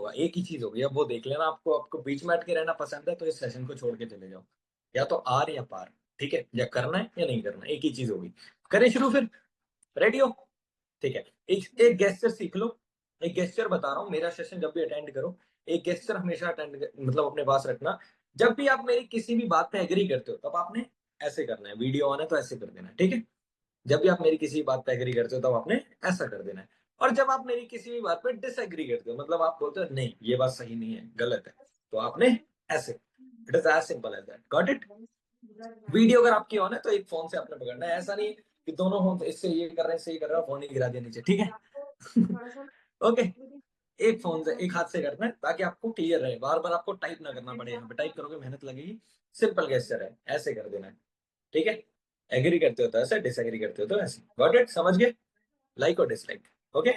होगा, एक ही चीज होगी। अब वो देख लेना, आपको आपको बीच में अटके रहना पसंद है तो इस सेशन को छोड़ के चले जाओ, या तो आर या पार। ठीक है, या करना है या नहीं करना, एक ही चीज होगी। करें शुरू फिर? रेडी हो? ठीक है। एक एक गेस्चर सीख लो। एक गेस्चर बता रहा हूँ, मेरा सेशन जब भी अटेंड करो, एक गेस्चर हमेशा अटेंड मतलब अपने पास रखना। जब भी आप मेरी किसी भी बात पे एग्री करते हो तब आपने ऐसे करना है, वीडियो ऑन है तो ऐसे कर देना है, ठीक है। जब भी आप मेरी किसी बात पे एग्री करते हो तब आपने ऐसा कर देना है। और जब आप मेरी किसी भी बात पे डिसएग्री करते हो, मतलब आप बोलते हो नहीं ये बात सही नहीं है, गलत है, तो आपने ऐसे। It is as simple as that, got it? Video अगर आपकी ऑन है तो एक फोन से आपने पकड़ना है, ऐसा नहीं कि दोनों फोन से, इससे ये कर रहे हैं, इससे ये कर रहे हैं, फोन ही गिरा दिया नीचे, ठीक है। ओके। एक फोन से, एक हाथ से करना है ताकि आपको क्लियर रहे, बार बार आपको टाइप ना करना पड़े, यहाँ पे टाइप करोगे मेहनत लगेगी। सिंपल गेस्चर है, ऐसे कर देना है, ठीक है। एग्री करते हो तो ऐसे, डिसएग्री करते हो तो ऐसे, गॉट इट? समझ गए? लाइक और डिसलाइक, ओके।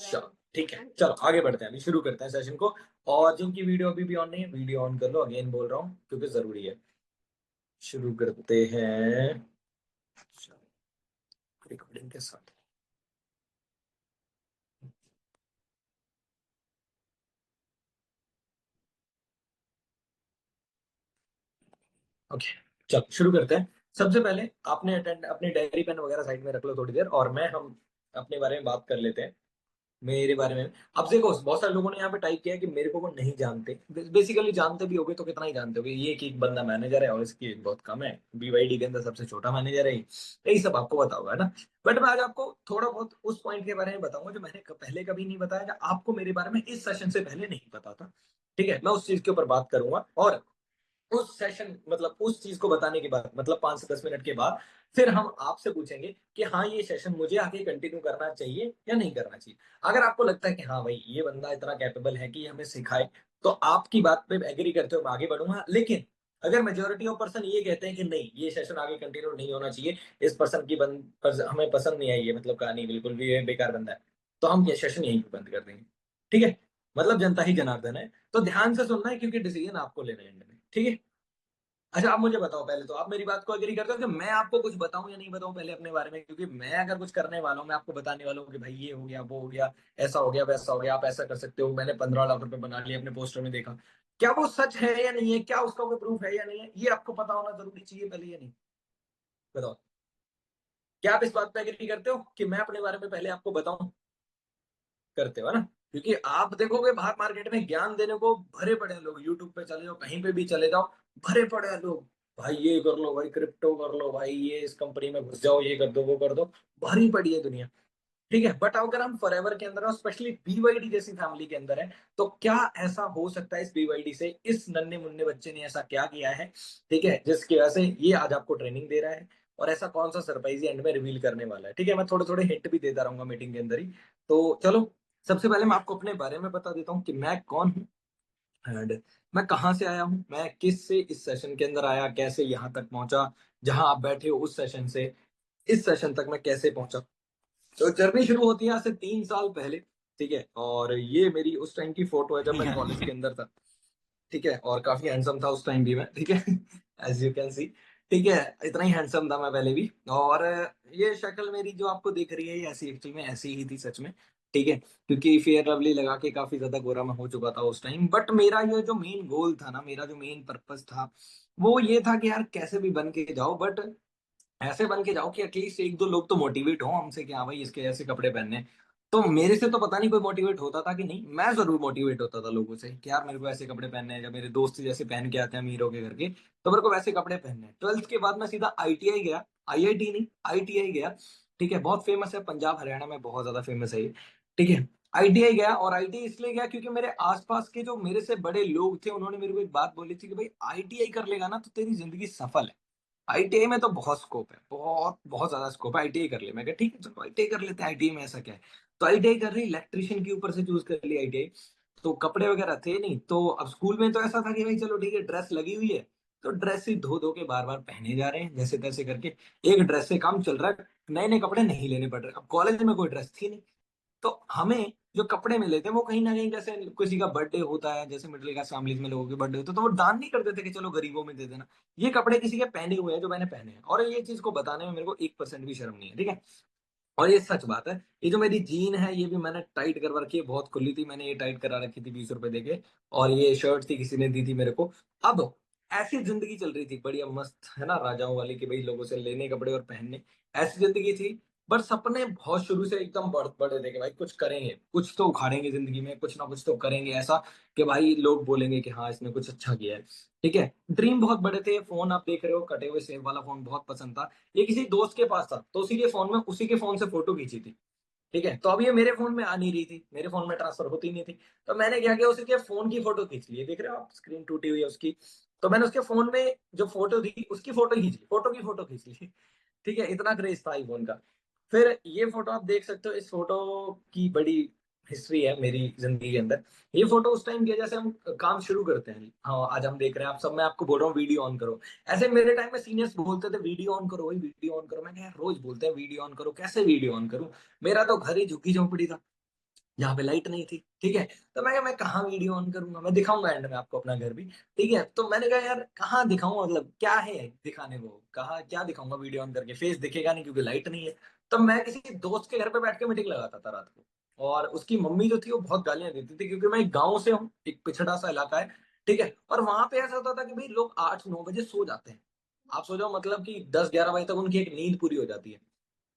चलो ठीक है, चलो आगे बढ़ते हैं, अभी शुरू करते हैं सेशन को। और जिनकी वीडियो अभी भी ऑन नहीं है, वीडियो ऑन कर लो, अगेन बोल रहा हूँ क्योंकि जरूरी है। शुरू करते हैं रिकॉर्डिंग के साथ। ओके, चलो शुरू करते हैं। सबसे पहले आपने अटेंड अपनी डायरी पेन वगैरह साइड में रख लो थोड़ी देर, और मैं हम अपने बारे में बात कर लेते हैं। मेरे बारे में अब देखो, बहुत सारे लोगों ने यहाँ पे टाइप किया है कि मेरे को वो नहीं जानते। बेसिकली जानते भी होगे तो कितना ही जानते होगे, ये कि एक बंदा मैनेजर है और इसकी एज बहुत कम है, बीवाईडी के अंदर सबसे छोटा मैनेजर है, यही सब आपको पता होगा ना। बट मैं आज आपको थोड़ा बहुत उस पॉइंट के बारे में बताऊंगा जो मैंने पहले कभी नहीं बताया, जो आपको मेरे बारे में इस सेशन से पहले नहीं पता था। ठीक है, मैं उस चीज के ऊपर बात करूंगा, और उस सेशन मतलब उस चीज को बताने के बाद, मतलब 5 से 10 मिनट के बाद, फिर हम आपसे पूछेंगे कि हाँ ये सेशन मुझे आगे कंटिन्यू करना चाहिए या नहीं करना चाहिए। अगर आपको लगता है कि हाँ भाई ये बंदा इतना कैपेबल है कि हमें सिखाए, तो आपकी बात पे एग्री करते हुए मैं आगे बढ़ूंगा। लेकिन अगर मेजोरिटी ऑफ पर्सन ये कहते हैं कि नहीं ये सेशन आगे कंटिन्यू नहीं होना चाहिए, इस पर्सन की हमें पसंद नहीं आई है, मतलब कहानी बिल्कुल भी ये बेकार बंदा है, तो हम ये सेशन यहीं पे बंद कर देंगे। ठीक है, मतलब जनता ही जनार्दन है, तो ध्यान से सुनना है क्योंकि डिसीजन आपको लेना है एंड में, ठीक है। अच्छा आप मुझे बताओ पहले, तो आप मेरी बात को एग्री करते हो कि मैं आपको कुछ बताऊं या नहीं बताऊं पहले अपने बारे में? क्योंकि मैं अगर कुछ करने वाला हूं, मैं आपको बताने वाला हूँ कि भाई ये हो गया, वो हो गया, ऐसा हो गया, वैसा हो गया, आप ऐसा कर सकते हो, मैंने 15 लाख रुपए बना लिए अपने पोस्टर में देखा, क्या वो सच है या नहीं है, क्या उसका कोई प्रूफ है या नहीं है, ये आपको पता होना जरूरी चाहिए पहले या नहीं? बताओ, क्या आप इस बात पे एग्री करते हो कि मैं अपने बारे में पहले आपको बताऊं? करते हो ना? क्योंकि आप देखोगे बाहर मार्केट में ज्ञान देने को भरे पड़े हैं लोग, यूट्यूब पे चले जाओ, कहीं पे भी चले जाओ, भरे पड़े हैं लोग। भाई ये कर लो, भाई क्रिप्टो कर लो, भाई ये इस कंपनी में घुस जाओ, ये कर दो, वो कर दो, भरी पड़ी है दुनिया। ठीक है, बट अगर हम फॉरएवर के अंदर और स्पेशली बीवाईडी जैसी फैमिली के अंदर है, तो क्या ऐसा हो सकता है इस बीवाईडी से, इस नन्हे मुन्ने बच्चे ने ऐसा क्या किया है, ठीक है, जिसकी वजह से ये आज आपको ट्रेनिंग दे रहा है, और ऐसा कौन सा सरप्राइज एंड में रिवील करने वाला है? ठीक है, मैं थोड़े थोड़े हिंट भी देता रहूंगा मीटिंग के अंदर ही। तो चलो, सबसे पहले मैं आपको अपने बारे में बता देता हूँ कि मैं कौन हूँ, एंड मैं कहाँ से आया हूँ, मैं किस से इस सेशन के अंदर आया, कैसे यहाँ तक पहुंचा, जहां आप बैठे हो उस सेशन से इस सेशन तक मैं कैसे पहुंचा। तो जर्नी शुरू होती है आज से 3 साल पहले। ठीक है, और ये मेरी उस टाइम की फोटो है जब मैं कॉलेज के अंदर था। ठीक है, और काफी हैंडसम था उस टाइम भी मैं, ठीक है, एज यू कैन सी। ठीक है, इतना ही हैंडसम था मैं पहले भी। और ये शक्ल मेरी जो आपको दिख रही है, ये ऐसी एक्चुअल में ऐसी ही थी सच में। ठीक है, क्योंकि फेयर लवली लगा के काफी ज्यादा गोरा मैं हो चुका था उस टाइम। बट मेरा ये जो मेन गोल था ना, मेरा जो मेन पर्पस था, वो ये था कि यार कैसे भी बन के जाओ, बट ऐसे बन के जाओ कि एटलीस्ट एक दो लोग तो मोटिवेट हो हमसे कि हाँ भाई इसके ऐसे कपड़े पहनने हैं। तो मेरे से तो पता नहीं कोई मोटिवेट होता था कि नहीं, मैं जरूर मोटिवेट होता था लोगों से कि यार मेरे को ऐसे कपड़े पहनने हैं, जब मेरे दोस्त जैसे पहन के आते हैं अमीरों के घर के, तो मेरे को वैसे कपड़े पहनने हैं। 12th के बाद मैं सीधा आईटीआई गया, आईआईटी नहीं, आईटीआई गया। ठीक है, बहुत फेमस है, पंजाब हरियाणा में बहुत ज्यादा फेमस है ये। ठीक है, आईटीआई गया, और आईटीआई इसलिए गया क्योंकि मेरे आसपास के जो मेरे से बड़े लोग थे, उन्होंने मेरे को एक बात बोली थी कि भाई आईटीआई कर लेगा ना तो तेरी जिंदगी सफल है। आईटीआई में तो बहुत स्कोप है, बहुत बहुत ज्यादा स्कोप है, आईटीआई कर ले। मैं कहा ठीक है चलो आईटीआई कर लेते हैं, आईटीआई में ऐसा क्या है। तो आईटीआई कर ली, इलेक्ट्रिशियन के ऊपर से चूज कर ली आईटीआई। तो कपड़े वगैरह थे नहीं, तो अब स्कूल में तो ऐसा था कि भाई चलो ठीक है ड्रेस लगी हुई है, तो ड्रेस ही धो धो के बार बार पहने जा रहे हैं जैसे तैसे करके, एक ड्रेस से काम चल रहा है, नए नए कपड़े नहीं लेने पड़ रहे। अब कॉलेज में कोई ड्रेस थी नहीं, तो हमें जो कपड़े मिले थे वो कहीं ना कहीं, जैसे किसी का बर्थडे होता है, जैसे मिडिल क्लास फैमिलीज में लोगों के बर्थडे होते हैं, तो वो दान नहीं करते थे कि चलो गरीबों में दे देना। ये कपड़े किसी के पहने हुए हैं जो मैंने पहने हैं, और ये चीज को बताने में मेरे को 1% भी शर्म नहीं है, ठीक है। और ये सच बात है। ये जो मेरी जीन है ये भी मैंने टाइट करवा रखी है, बहुत खुली थी, मैंने ये टाइट करा रखी थी 20 रुपए देके। और ये शर्ट थी किसी ने दी थी मेरे को। अब ऐसी जिंदगी चल रही थी बढ़िया मस्त है ना, राजाओं वाली, कि भाई लोगों से लेने कपड़े और पहनने, ऐसी जिंदगी थी। पर सपने बहुत शुरू से एकदम बड़े थे कि भाई कुछ करेंगे, कुछ तो उखाड़ेंगे जिंदगी में, कुछ ना कुछ तो करेंगे ऐसा कि भाई लोग बोलेंगे कि हाँ इसने कुछ अच्छा किया है। ठीक है, ड्रीम बहुत बड़े थे। फोन आप देख रहे हो, कटे हुए सेब वाला फोन बहुत पसंद था। ये किसी दोस्त के पास था, तो उसी के फोन से फोटो खींची थी। ठीक है, तो अब ये मेरे फोन में आ नहीं रही थी, मेरे फोन में ट्रांसफर होती नहीं थी। तो मैंने क्या किया, उसी के फोन की फोटो खींच ली, देख रहे हो आप स्क्रीन टूटी हुई है उसकी। तो मैंने उसके फोन में जो फोटो थी उसकी फोटो खींच ली, फोटो की फोटो खींच ली। ठीक है, इतना क्रेज था आईफोन का। फिर ये फोटो आप देख सकते हो, इस फोटो की बड़ी हिस्ट्री है मेरी जिंदगी के अंदर। ये फोटो उस टाइम की है जैसे हम काम शुरू करते हैं। हाँ, आज हम देख रहे हैं आप सब, मैं आपको बोल रहा हूँ वीडियो ऑन करो। ऐसे मेरे टाइम में सीनियर्स बोलते थे वीडियो ऑन करो, वही वीडियो ऑन करो। मैंने यार रोज बोलते हैं वीडियो ऑन करो, कैसे वीडियो ऑन करूं? मेरा तो घर ही झुग्गी झोंपड़ी था, यहाँ पे लाइट नहीं थी। ठीक है, तो मैं कहाँ वीडियो ऑन करूंगा, मैं दिखाऊंगा एंड में आपको अपना घर भी। ठीक है, तो मैंने कहा यार कहाँ दिखाऊं, मतलब क्या है दिखाने को, कहाँ क्या दिखाऊंगा वीडियो ऑन करके, फेस दिखेगा नहीं क्योंकि लाइट नहीं है। तो मैं किसी दोस्त के घर पे बैठ के मीटिंग लगाता था रात को। और उसकी मम्मी जो थी वो बहुत गालियां देती थी, क्योंकि मैं एक गाँव से हूँ, एक पिछड़ा सा इलाका है। ठीक है, और वहां पे ऐसा होता था कि भाई लोग 8-9 बजे सो जाते हैं। आप सो जाओ मतलब कि 10-11 बजे तक उनकी एक नींद पूरी हो जाती है,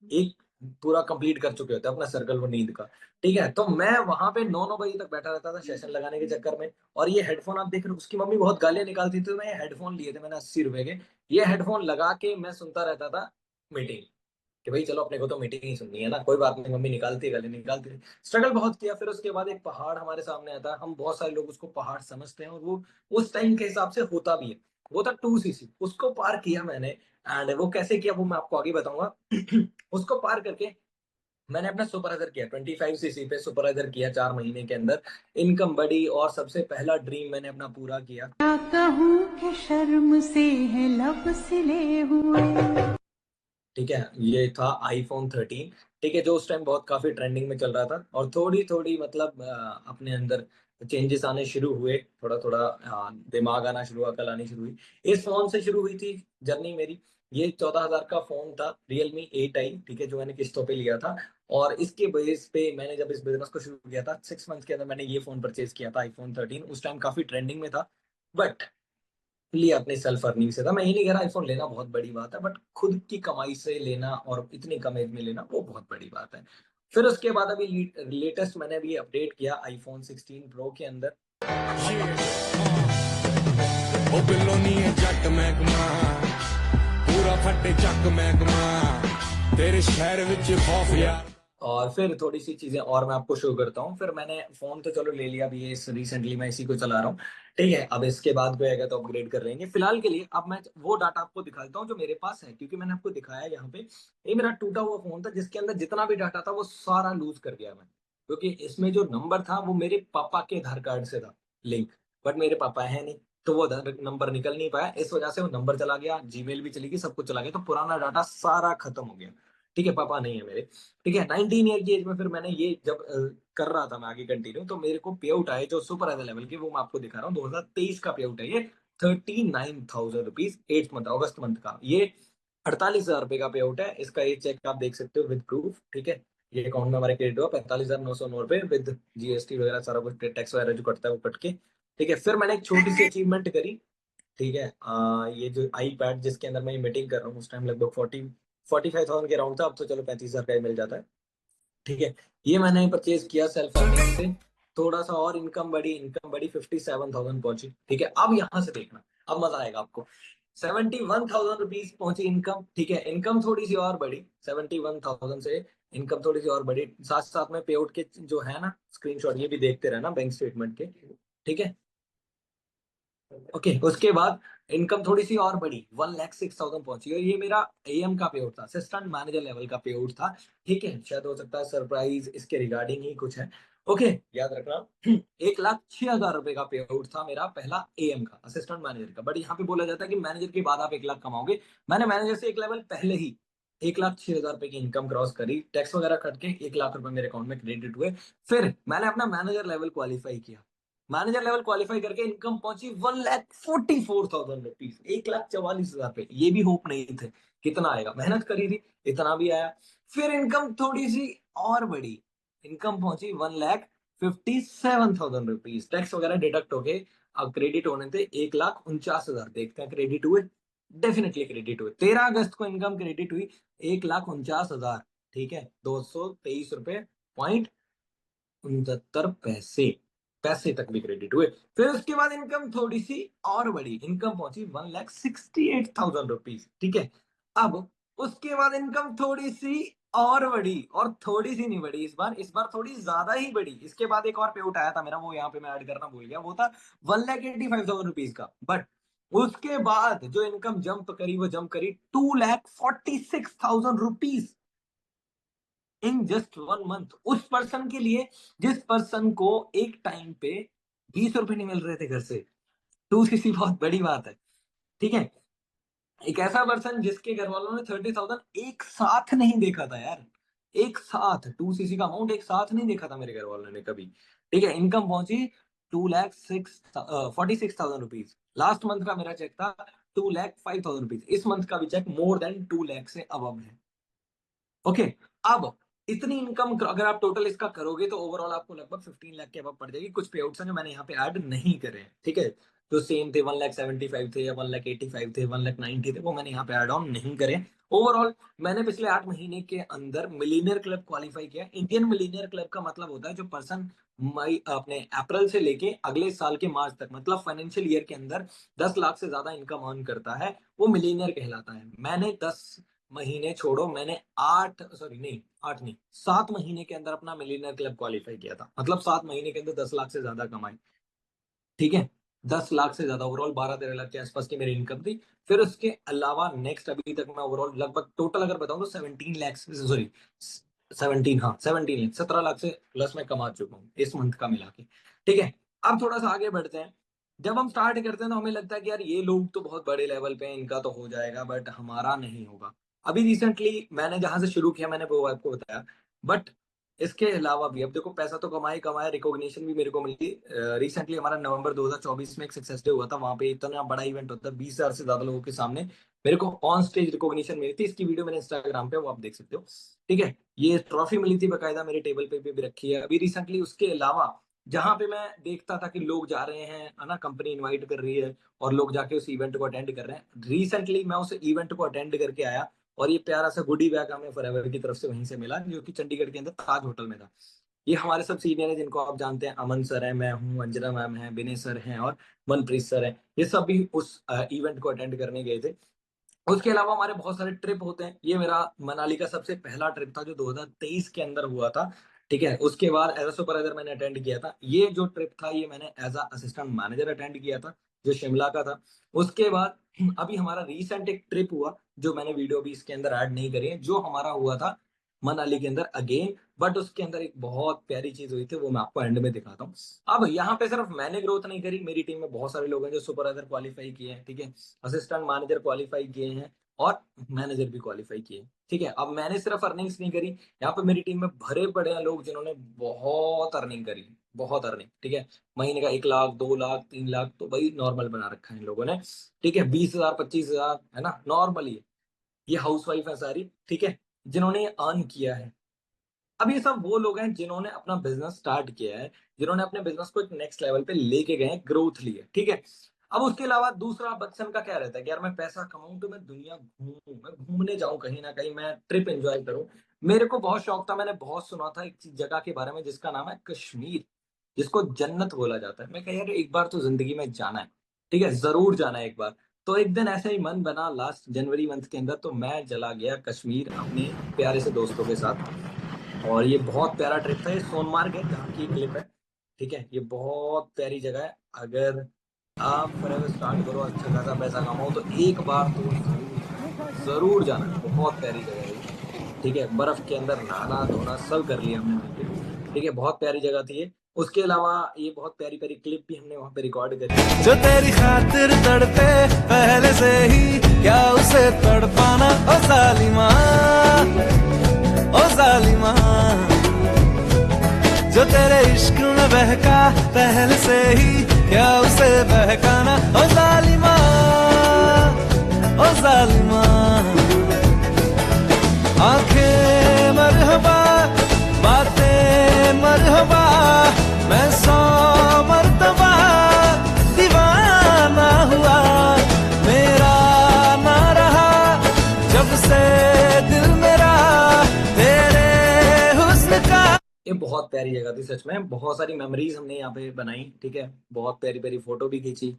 एक पूरा कंप्लीट कर चुके होते हैं अपना सर्कल वो नींद का। ठीक है, तो मैं वहां पे 9-9 बजे तक बैठा रहता था सेशन लगाने के चक्कर में। और ये हेडफोन आप देख रहे हो, उसकी मम्मी बहुत गालियां निकालती थी, तो मैं ये हेडफोन लिए थे मैंने 80 रुपए के। ये हेडफोन लगा के मैं सुनता रहता था मीटिंग, कि भाई चलो अपने को तो मीटिंग ही सुननी है ना, कोई बात नहीं, मम्मी निकालती है गाली निकालती है। स्ट्रगल बहुत किया। फिर उसके बाद एक पहाड़ हमारे सामने आता है, हम बहुत सारे लोग उसको पहाड़ समझते हैं, और वो उस टाइम के हिसाब से होता भी है। वो था 2 सीसी, उसको पार किया मैंने। एंड वो कैसे किया वो मैं आपको आगे बताऊंगा। उसको पार करके मैंने अपना सुपरवाइजर किया, 25 सीसी पे सुपरवाइजर किया 4 महीने के अंदर। इनकम बढ़ी, और सबसे पहला ड्रीम मैंने अपना पूरा किया। क्या कहूँ कि शर्म से है लब सिले हुए। ठीक है, ये था iPhone 13। ठीक है, जो उस टाइम बहुत काफी ट्रेंडिंग में चल रहा था, और थोड़ी थोड़ी मतलब अपने अंदर चेंजेस आने शुरू हुए, थोड़ा थोड़ा दिमाग आना शुरू हुआ, अकल आनी शुरू हुई। इस फोन से शुरू हुई थी जर्नी मेरी। ये 14,000 का फोन था, Realme 8i। ठीक है, जो मैंने किस्तों पे लिया था। और इसके बेस पे मैंने जब इस बिजनेस को शुरू किया था, 6 मंथ के अंदर मैंने ये फोन परचेज किया था, iPhone 13। उस टाइम काफी ट्रेंडिंग में था। बट लिया अपनी सेल्फ अर्निंग से था। मैं ये नहीं कह रहा आईफोन लेना बहुत बड़ी बात है, बट खुद की कमाई से लेना और इतनी कम एज में लेना वो बहुत बड़ी बात है। फिर उसके बाद अभी लेटेस्ट मैंने अभी अपडेट किया iPhone 16 Pro के अंदर। ਉਹ ਬਿੱਲੋ ਨੀ ਹੈ ਜੱਟ ਮਹਿਕਮਾ ਪੂਰਾ ਫੱਟੇ ਚੱਕ ਮਹਿਕਮਾ ਤੇਰੇ ਸ਼ਹਿਰ ਵਿੱਚ ਖੌਫ ਯਾਰ। और फिर थोड़ी सी चीजें और मैं आपको शो करता हूँ। फिर मैंने फोन तो चलो ले लिया, अभी ये रिसेंटली मैं इसी को चला रहा हूँ। ठीक है, अब इसके बाद कोई आएगा तो अपग्रेड कर लेंगे। फिलहाल के लिए अब मैं वो डाटा आपको दिखाता हूँ जो मेरे पास है, क्योंकि मैंने आपको दिखाया यहाँ पे, ये मेरा टूटा हुआ फोन था जिसके अंदर जितना भी डाटा था वो सारा लूज कर दिया मैं। क्योंकि इसमें जो नंबर था वो मेरे पापा के आधार कार्ड से था लिंक, बट मेरे पापा है नहीं, तो वो नंबर निकल नहीं पाया, इस वजह से वो नंबर चला गया, जीमेल भी चली गई, सब कुछ चला गया, तो पुराना डाटा सारा खत्म हो गया। ठीक है, पापा नहीं है मेरे। ठीक है, 19 ईयर की एज में फिर मैंने ये जब कर रहा था मैं आगे कंटिन्यू, तो मेरे को पे आउट आए जो सुपर एज लेवल के, वो मैं आपको दिखा रहा हूँ। 2023 का पे आउट है ये, 39,000 रुपीज, 8 मंथ, अगस्त मंथ का ये। 48,000 रुपए का पे आउट है इसका, ये चेक आप देख सकते हो विद प्रूफ। ठीक है, ये अकाउंट में हमारे क्रेडिट हुआ 45,909 रुपए विद जीएसटी वगैरह सारा कुछ, टैक्स वगैरह जो कटता है वो कट के। ठीक है, फिर मैंने एक छोटी सी अचीवमेंट करी। ठीक है, ये जो आई पैड जिसके अंदर मैं ये मीटिंग कर रहा हूँ, उस टाइम लगभग 45,000 के अराउंड था, अब तो चलो 35,000 का ही मिल जाता है। ठीक है, ये मैंने परचेज किया सेल्फ अर्निंग से। थोड़ा सा और इनकम बड़ी 57,000 पहुंची। ठीक है, अब यहां से देखना, अब मजा आएगा आपको। 71,000 रुपीज पहुंची इनकम। ठीक है, इनकम थोड़ी सी और बढ़ी, 71,000 से इनकम थोड़ी सी और बढ़ी, साथ साथ में पे आउट के जो है ना स्क्रीनशॉट, ये भी देखते रहना बैंक स्टेटमेंट के। ठीक है, ओके, उसके बाद इनकम थोड़ी सी और बढ़ी, 1,06,000 पहुंची, और ये मेरा एएम का पे आउट था, असिस्टेंट मैनेजर लेवल का पे आउट था। ठीक है, शायद हो सकता है सरप्राइज इसके रिगार्डिंग ही कुछ है। ओके, याद रखना। 1,06,000 रुपए का पे आउट था मेरा पहला एएम का, असिस्टेंट मैनेजर का। बट यहाँ पे बोला जाता है कि मैनेजर के बाद आप 1 लाख कमाओगे। मैंने मैनेजर से एक लेवल पहले ही 1,06,000 रुपए की इनकम क्रॉस करी, टैक्स वगैरह कट के 1 लाख रुपए मेरे अकाउंट में क्रेडिट हुए। फिर मैंने अपना मैनेजर लेवल क्वालिफाई किया। मैनेजर लेवल क्वालिफाई करके इनकम पहुंची 1,44,000 रुपीज, 1,44,000 पे। ये भी होप नहीं थे कितना आएगा, मेहनत करी थी, इतना भी आया। फिर इनकम थोड़ी सी और बढ़ी, इनकम पहुंची 1,57,000 रुपीज, टैक्स वगैरह डिडक्ट हो गए। अब क्रेडिट होने थे 1,49,000, देखते हैं क्रेडिट हुए। डेफिनेटली क्रेडिट हुए। 13 अगस्त को इनकम क्रेडिट हुई 1,49,000, ठीक है, 223.69 पैसे तक भी क्रेडिट हुए। फिर उसके बाद इनकम थोड़ी सी और बढ़ी, इनकम पहुंची 1,68,000 रुपीज, ठीक है। अब उसके बाद इनकम थोड़ी सी और बढ़ी, और थोड़ी सी नहीं बढ़ी इस बार थोड़ी ज्यादा ही बढ़ी। इसके बाद एक और पे उठाया था मेरा, वो यहाँ पे मैं ऐड करना भूल गया, वो था 1,85,000 रुपीज का। बट उसके बाद जो इनकम जंप करी, वो जंप करी 2,46,000 रुपीज इन जस्ट 1 मंथ। उस पर्सन के लिए जिस पर्सन को एक टाइम पे 20 रुपए नहीं मिल रहे थे घर से, 2 सीसी बहुत बड़ी बात है, ठीक है। एक ऐसा पर्सन जिसके घर वालों ने 30,000 एक साथ नहीं देखा था यार, एक साथ 2 सीसी का अमाउंट एक साथ नहीं देखा था मेरे घर वालों ने कभी, ठीक है। इनकम पहुंची 2,46,000 रुपीज। लास्ट मंथ का मेरा चेक था 2,05,000 रुपीज। इस मंथ का भी चेक मोर देन 2 लाख से अब है। ओके, अब इतनी इनकम अगर आप टोटल इसका करोगे तो ओवरऑल आपको लगभग 15 लाख के अब पड़ जाएगी। कुछ पे आउट्स हैं जो मैंने यहाँ पे ऐड नहीं करे हैं, ठीक है। जो सेम थे 1,75,000 थे या 1,85,000 थे, 1,90,000 थे, वो मैंने यहाँ पे ऐड ऑन नहीं करे। ओवरऑल मैंने पिछले 8 महीने के अंदर मिलीनियर क्लब क्वालिफाई किया। इंडियन मिलीनियर क्लब का मतलब होता है जो पर्सन मई अपने अप्रैल से लेके अगले साल के मार्च तक, मतलब फाइनेंशियल ईयर के अंदर 10 लाख से ज्यादा इनकम अर्न करता है, वो मिलीनियर कहलाता है। मैंने 10 महीने छोड़ो, मैंने 7 महीने के अंदर अपना मिलियनर क्लब क्वालिफाई किया था। मतलब 7 महीने के अंदर 10 लाख से ज्यादा कमाई, ठीक है। 10 लाख से ज्यादा ओवरऑल 12-13 लाख के आसपास की मेरी इनकम थी। फिर उसके अलावा नेक्स्ट अभी तक मैं ओवरऑल लगभग टोटल अगर बताऊं तो 17 लाख, सॉरी 17, हाँ 17 लाख, 17 लाख से प्लस मैं कमा चुका हूँ इस मंथ का मिला के, ठीक है। अब थोड़ा सा आगे बढ़ते हैं। जब हम स्टार्ट करते हैं तो हमें लगता है कि यार ये लोग तो बहुत बड़े लेवल पे हैं, इनका तो हो जाएगा, बट हमारा नहीं होगा। अभी रिसेंटली मैंने जहां से शुरू किया मैंने वो आपको बताया, बट इसके अलावा भी अब देखो, पैसा तो कमाई कमाया, रिकॉग्निशन भी मेरे को मिली। रिसेंटली हमारा नवंबर 2024 में एक सक्सेस डे हुआ था, वहां पे इतना बड़ा इवेंट होता है, 20,000 से ज्यादा लोगों के सामने मेरे को ऑन स्टेज रिकॉग्निशन मिली थी। इसकी वीडियो मैंने इंस्टाग्राम पे, वो आप देख सकते हो, ठीक है। ये ट्रॉफी मिली थी बकायदा, मेरे टेबल पे भी रखी है अभी रिसेंटली। उसके अलावा जहां पे मैं देखता था कि लोग जा रहे हैं, है ना, कंपनी इनवाइट कर रही है और लोग जाके उस इवेंट को अटेंड कर रहे हैं, रिसेंटली मैं उस इवेंट को अटेंड करके आया और ये प्यारा सा गुडी बैग हमें फॉरएवर की तरफ से वहीं से मिला, जो कि चंडीगढ़ के अंदर ताज होटल में था। ये हमारे सब सीनियर हैं जिनको आप जानते हैं, अमन सर है, मैं हूँ, अंजना मैम है, विनय सर हैं और मनप्रीत सर हैं। ये सब भी उस इवेंट को अटेंड करने गए थे। उसके अलावा हमारे बहुत सारे ट्रिप होते हैं। ये मेरा मनाली का सबसे पहला ट्रिप था जो 2023 के अंदर हुआ था, ठीक है। उसके बाद एज अ सुपरवाइजर मैंने अटेंड किया था। ये जो ट्रिप था ये मैंने as a assistant manager attend किया था, जो शिमला का था। उसके बाद अभी हमारा रिसेंट एक ट्रिप हुआ जो मैंने वीडियो भी इसके अंदर ऐड नहीं करी है, जो हमारा हुआ था मनाली के अंदर अगेन। बट उसके अंदर एक बहुत प्यारी चीज हुई थी, वो मैं आपको एंड में दिखाता हूँ। अब यहाँ पे सिर्फ मैंने ग्रोथ नहीं करी, मेरी टीम में बहुत सारे लोग हैं जो सुपरवाइजर क्वालिफाई किए हैं, ठीक है, असिस्टेंट मैनेजर क्वालिफाई किए हैं और मैनेजर भी क्वालिफाई किए, ठीक है। अब मैंने सिर्फ अर्निंग्स नहीं करी, यहाँ पे मेरी टीम में भरे पड़े हैं लोग जिन्होंने बहुत अर्निंग करी, बहुत अर्निंग, ठीक है। महीने का 1 लाख, 2 लाख, 3 लाख तो भाई नॉर्मल बना रखा है इन लोगों ने, ठीक है। 20,000, 25,000, है ना, नॉर्मल ही है। ये हाउस वाइफ है सारी, ठीक है, जिन्होंने अर्न किया है। अब ये सब वो लोग हैं जिन्होंने अपना बिजनेस स्टार्ट किया है, जिन्होंने अपने बिजनेस को एक नेक्स्ट लेवल पे लेके गए हैं, ग्रोथ ली है, ठीक है। अब उसके अलावा दूसरा पर्सन का क्या रहता है कि यार मैं पैसा कमाऊं तो मैं दुनिया घूमूं, मैं घूमने जाऊं, कहीं ना कहीं मैं ट्रिप एंजॉय करूं। मेरे को बहुत शौक था, मैंने बहुत सुना था एक जगह के बारे में जिसका नाम है कश्मीर, जिसको जन्नत बोला जाता है। मैं कह यार एक बार तो जिंदगी में जाना है, ठीक है, जरूर जाना है एक बार। तो एक दिन ऐसा ही मन बना लास्ट जनवरी मंथ के अंदर, तो मैं चला गया कश्मीर अपने प्यारे से दोस्तों के साथ। और ये बहुत प्यारा ट्रिप था। ये सोनमार्ग है जहाँ की क्लिप है, ठीक है। ये बहुत प्यारी जगह है। अगर आप फॉरएवर स्टार्ट करो, अच्छा खासा पैसा कमाओ, तो एक बार तो जरूर जाना, जरूर जाना। बहुत प्यारी जगह है ये, ठीक है। बर्फ के अंदर नहाना धोना सब कर लिया हमने वहाँ पे, ठीक है। बहुत प्यारी जगह थी ये। उसके अलावा ये बहुत प्यारी प्यारी क्लिप भी हमने वहाँ पे रिकॉर्ड करी। जो तेरी खातिर तड़पे पहले से ही, क्या उसे तड़पाना ओ जालिमा, ओ जालिमा। जो तेरे इश्क में बहका पहले से ही, क्या उसे बहकाना। ओ जालिमा, ओ जालिमा, आंखें मरहबा, बातें मरहबा, मैं 100 मर्तबा दीवाना हुआ, मेरा ना रहा जब से दिल मेरा तेरे हुस्न का। ये बहुत प्यारी जगह थी सच में, बहुत सारी मेमोरीज हमने यहाँ पे बनाई, ठीक है, बहुत प्यारी प्यारी फोटो भी खींची,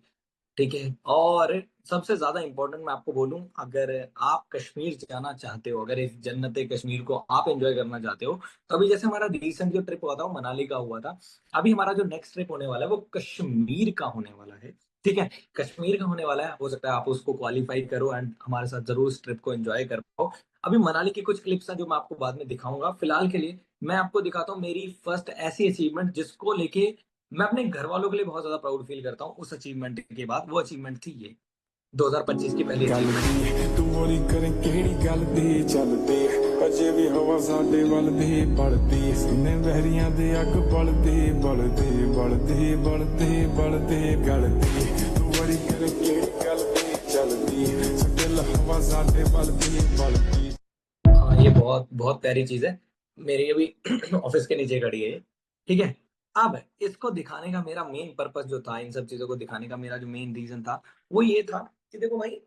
ठीक है। और सबसे ज्यादा इंपॉर्टेंट मैं आपको बोलूं, अगर आप कश्मीर जाना चाहते हो, अगर इस जन्नत कश्मीर को आप एंजॉय करना चाहते हो, तो अभी जैसे हमारा रिसेंट जो ट्रिप हुआ था वो मनाली का हुआ था, अभी हमारा जो नेक्स्ट ट्रिप होने वाला है वो कश्मीर का होने वाला है, ठीक है। कश्मीर का होने वाला है, हो सकता है आप उसको क्वालिफाई करो एंड हमारे साथ जरूर इस ट्रिप को एंजॉय कर पाओ। अभी मनाली की कुछ क्लिप्स हैं जो मैं आपको बाद में दिखाऊंगा, फिलहाल के लिए मैं आपको दिखाता हूँ मेरी फर्स्ट ऐसी अचीवमेंट जिसको लेके मैं अपने घर वालों के लिए बहुत ज्यादा प्राउड फील करता हूँ। उस अचीवमेंट के बाद वो अचीवमेंट थी ये 2025 की पहली ਗੱਲ अचीवमेंट। ਦੀ ਤੂੰ ਬੋਲੀ ਕਰੇ ਕਿਹੜੀ ਗੱਲ ਦੀ ਚੱਲਦੀ ਅਜੇ ਵੀ ਹਵਾ ਸਾਡੇ ਵੱਲ ਦੀ ਬਲਦੀ ਸੀਨੇ ਵਹਿਰੀਆਂ ਦੇ ਅੱਗ ਬਲਦੀ ਬਲਦੀ ਬਲਦੀ ਬਲਦੀ ਬਲਦੀ ਗਲਦੀ ਤੂੰ ਬੋਲੀ ਕਰੇ ਕਿਹੜੀ ਗੱਲ ਦੀ ਚੱਲਦੀ ਦਿਲ ਹਵਾ ਸਾਡੇ ਵੱਲ ਦੀ ਬਲਦੀ। हाँ, ये बहुत बहुत प्यारी चीज है, मेरी अभी ऑफिस के नीचे खड़ी है ये, ठीक है। अब इसको दिखाने का मेरा मेन पर्पस जो था, इन सब चीजों को दिखाने का मेरा जो मेन रीजन था वो ये था कि देखो भाई,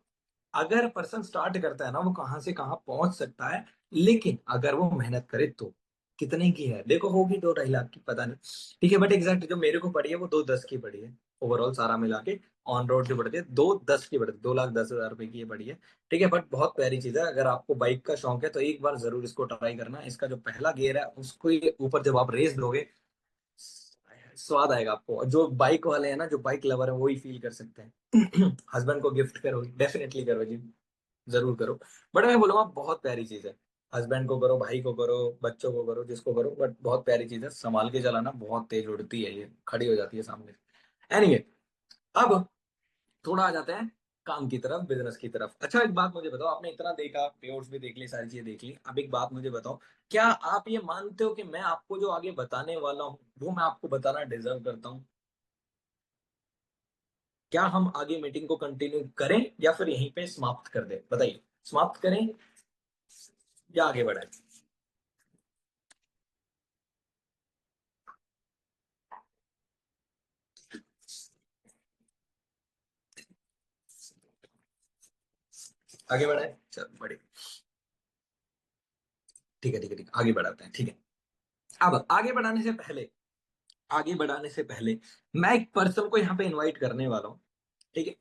अगर पर्सन स्टार्ट करता है ना वो कहाँ से कहाँ पहुंच सकता है, लेकिन अगर वो मेहनत करे तो कितने की है देखो, होगी 2-2.5 लाख की पता नहीं, ठीक है, बट एग्जैक्ट जो मेरे को पड़ी है वो 2-10 की पड़ी है, ओवरऑल सारा मिला के ऑन रोड की पड़ती है 2-10 की पड़ती है, 2,10,000 रुपए की ये पड़ी है, ठीक है। बट बहुत प्यारी चीज है, अगर आपको बाइक का शौक है तो एक बार जरूर इसको ट्राई करना। इसका जो पहला गियर है उसको ये ऊपर जब आप रेस दोगे, स्वाद आएगा आपको, जो बाइक वाले हैं ना, जो बाइक लवर है वो ही फील कर सकते हैं। हस्बैंड को गिफ्ट करो, डेफिनेटली करो जी, जरूर करो। बट मैं बोलूंगा बहुत प्यारी चीज है, हस्बैंड को करो, भाई को करो, बच्चों को करो, जिसको करो, बट बहुत प्यारी चीज है, संभाल के चलाना, बहुत तेज उड़ती है ये, खड़ी हो जाती है सामने। एनीवे, अब थोड़ा आ जाते हैं काम की तरफ, बिजनेस की तरफ। अच्छा एक बात मुझे बताओ, आपने इतना देखा, पेयर्स भी देख ली, सारी चीजें देख ली, अब एक बात मुझे बताओ, क्या आप ये मानते हो कि मैं आपको जो आगे बताने वाला हूँ वो मैं आपको बताना डिजर्व करता हूँ? क्या हम आगे मीटिंग को कंटिन्यू करें या फिर यहीं पे समाप्त कर दें? बताइए, समाप्त करें या आगे बढ़ाएं? आगे बढ़ाएं, चल बढ़े, ठीक है ठीक है ठीक है, आगे बढ़ाते हैं, ठीक है। अब आगे बढ़ाने से पहले, आगे बढ़ाने से पहले मैं एक पर्सन को यहाँ पे इनवाइट करने वाला हूँ, ठीक है।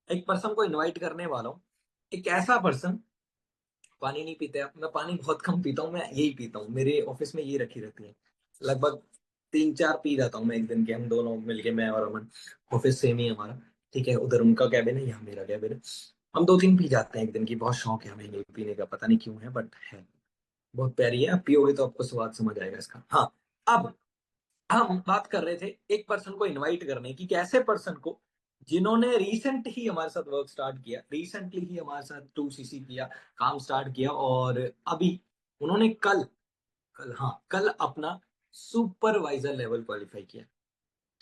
एक पर्सन को इनवाइट करने वाला हूँ, एक ऐसा पर्सन, पानी नहीं पीते आप, मैं पानी बहुत कम पीता हूँ, मैं यही पीता हूँ, मेरे ऑफिस में ये रखी रहती है, लगभग 3-4 पी जाता हूँ मैं एक दिन के, हम दोनों मिलके, मैं और अमन, ऑफिस सेम ही है हमारा, ठीक है, उधर उनका कैबिन है, यहाँ मेरा कैबिन है, हम 2-3 पी जाते हैं एक दिन की, बहुत शौक है हमें ये पीने का, पता नहीं क्यों है बट है, बहुत प्यारी है, आप पियोगे तो आपको स्वाद समझ आएगा इसका। हाँ, अब हम बात कर रहे थे एक पर्सन को इनवाइट करने की, कि ऐसे पर्सन को जिन्होंने रिसेंट ही हमारे साथ वर्क स्टार्ट किया, रिसेंटली ही हमारे साथ 2CC किया, काम स्टार्ट किया, और अभी उन्होंने कल, हाँ कल अपना सुपरवाइजर लेवल क्वालिफाई किया,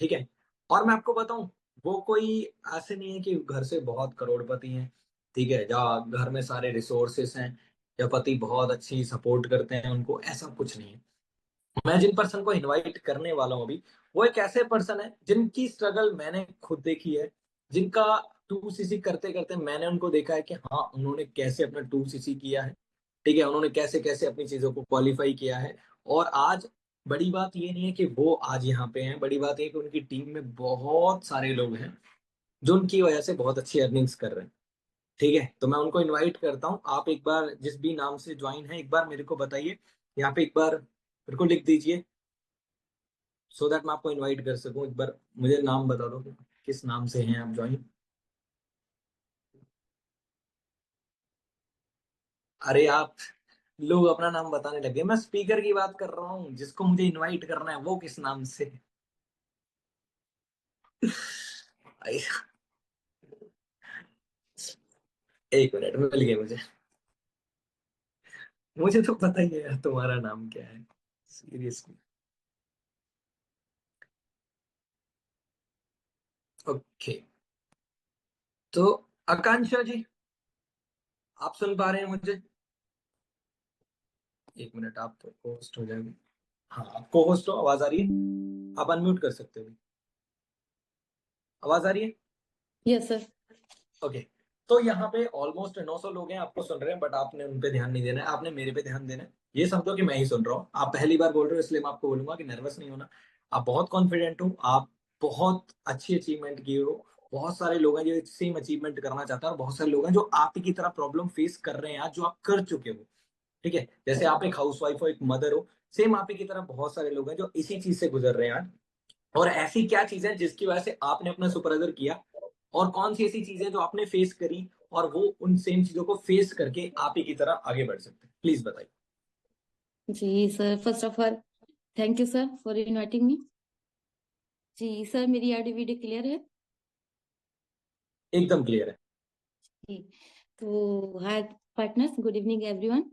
ठीक है। और मैं आपको बताऊं, वो कोई ऐसे नहीं है कि घर से बहुत करोड़पति हैं, ठीक है, या घर में सारे रिसोर्सेस हैं, या पति बहुत अच्छी सपोर्ट करते हैं उनको, ऐसा कुछ नहीं है। मैं जिन पर्सन को इनवाइट करने वाला हूँ अभी, वो एक ऐसे पर्सन है जिनकी स्ट्रगल मैंने खुद देखी है, जिनका 2CC करते करते मैंने उनको देखा है कि हाँ उन्होंने कैसे अपना 2CC किया है, ठीक है, उन्होंने कैसे कैसे अपनी चीजों को क्वालिफाई किया है, और आज बड़ी बात ये नहीं है कि वो आज यहाँ पे हैं, बड़ी बात ये है कि उनकी टीम में बहुत सारे लोग हैं जो उनकी वजह से बहुत अच्छी अर्निंग्स कर रहे हैं, ठीक है। तो मैं उनको इनवाइट करता हूँ, आप एक बार जिस भी नाम से ज्वाइन है एक बार मेरे को बताइए, यहाँ पे एक बार मेरे को लिख दीजिए, सो दैट मैं आपको इनवाइट कर सकूं। एक बार मुझे नाम बता दो कि किस नाम से हैं आप ज्वाइन। अरे आप लोग अपना नाम बताने लगे, मैं स्पीकर की बात कर रहा हूँ, जिसको मुझे इनवाइट करना है वो किस नाम से है? आई- एक मिनट, मिल गया मुझे, मुझे तो पता ही है यार तुम्हारा नाम क्या है, सीरियसली। ओके, तो आकांक्षा जी, आप सुन पा रहे हैं मुझे? एक मिनट, आप होस्ट हो जाएंगे। हाँ, आप को होस्ट हो, आवाज आ रही है? आप अनम्यूट कर सकते हो। आवाज आ रही है? Yes sir. ओके। तो यहाँ पे ऑलमोस्ट 900 लोग हैं आपको सुन रहे हैं, बट आपने उन पे ध्यान नहीं देना है, आपने मेरे पे ध्यान देना है। ये समझो कि मैं ही सुन रहा हूँ। आप पहली बार बोल रहे हो, इसलिए मैं आपको बोलूंगा कि नर्वस नहीं होना। आप बहुत कॉन्फिडेंट हो, आप बहुत अच्छी अचीवमेंट किए हो। बहुत सारे लोग हैं जो सेम अचीवमेंट करना चाहते हैं, और बहुत सारे लोग हैं जो आप ही की तरह प्रॉब्लम फेस कर रहे हैं आज, जो आप कर चुके हो। ठीक है, जैसे आप एक हाउसवाइफ हो, एक मदर हो, सेम आप ही की तरह बहुत सारे लोग हैं जो इसी चीज से गुजर रहे हैं आज। और ऐसी क्या चीज है जिसकी वजह से आपने अपना सुपरवाइजर किया, और कौन सी ऐसी चीजें जो आपने फेस करी, और वो उन सेम चीजों को फेस करके आप ही की तरह आगे बढ़ सकते हैं? प्लीज बताइए। जी sir, first of all thank you sir for inviting me. जी सर, मेरी ऑडियो वीडियो क्लियर है? एकदम क्लियर है। जी। तो hi partners, good evening everyone.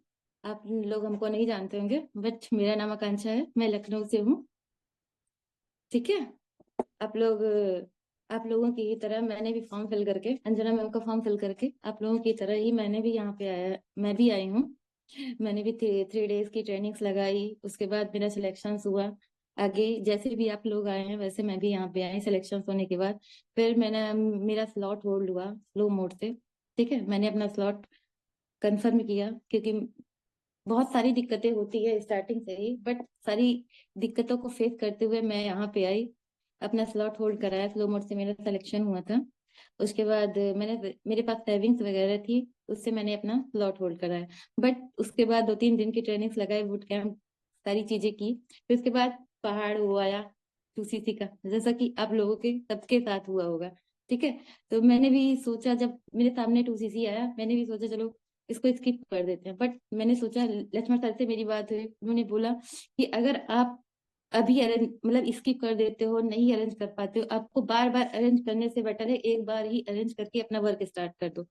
आप लोग हमको नहीं जानते होंगे, बट मेरा नाम आकांक्षा है, मैं लखनऊ से हूँ। ठीक है। आप लोग आप लोगों की ही तरह मैंने भी फॉर्म फिल करके, अंजना मैम का फॉर्म फिल करके, आप लोगों की तरह ही मैंने भी यहाँ पे आया, मैं भी आई हूँ। मैंने भी 3 डेज की ट्रेनिंग्स लगाई, उसके बाद मेरा सिलेक्शन हुआ। आगे जैसे भी आप लोग आए हैं वैसे मैं भी यहाँ पे आई सिलेक्शन होने के बाद। फिर मैंने मेरा स्लॉट होल्ड हुआ स्लो मोड से। ठीक है, मैंने अपना स्लॉट कंफर्म किया, क्योंकि बहुत सारी दिक्कतें होती है स्टार्टिंग से ही, बट सारी दिक्कतों को फेस करते हुए मैं यहाँ पे आई, अपना स्लॉट होल्ड कराया, स्लो मोड से मेरा सिलेक्शन हुआ था। उसके बाद मैंने, मेरे पास सेविंग्स वगैरह थी, उससे मैंने अपना स्लॉट होल्ड कराया। बट उसके बाद 2-3 दिन की ट्रेनिंग्स लगाई, बूट कैंप, सारी चीजें की। फिर उसके बाद पहाड़ वो आया 2cc का, जैसा कि आप लोगों के सबके साथ हुआ होगा। ठीक है। तो मैंने भी सोचा, जब मेरे सामने 2cc आया, मैंने भी सोचा चलो इसको स्किप कर देते हैं। बट मैंने सोचा, लक्ष्मण सर से मेरी बात हुई, उन्होंने बोला कि अगर आप अभी अरेंज मतलब स्किप कर देते हो, नहीं अरेंज कर पाते हो, आपको बार बार अरेंज करने से बेटर है एक बार ही अरेंज करके अपना वर्क स्टार्ट कर दो।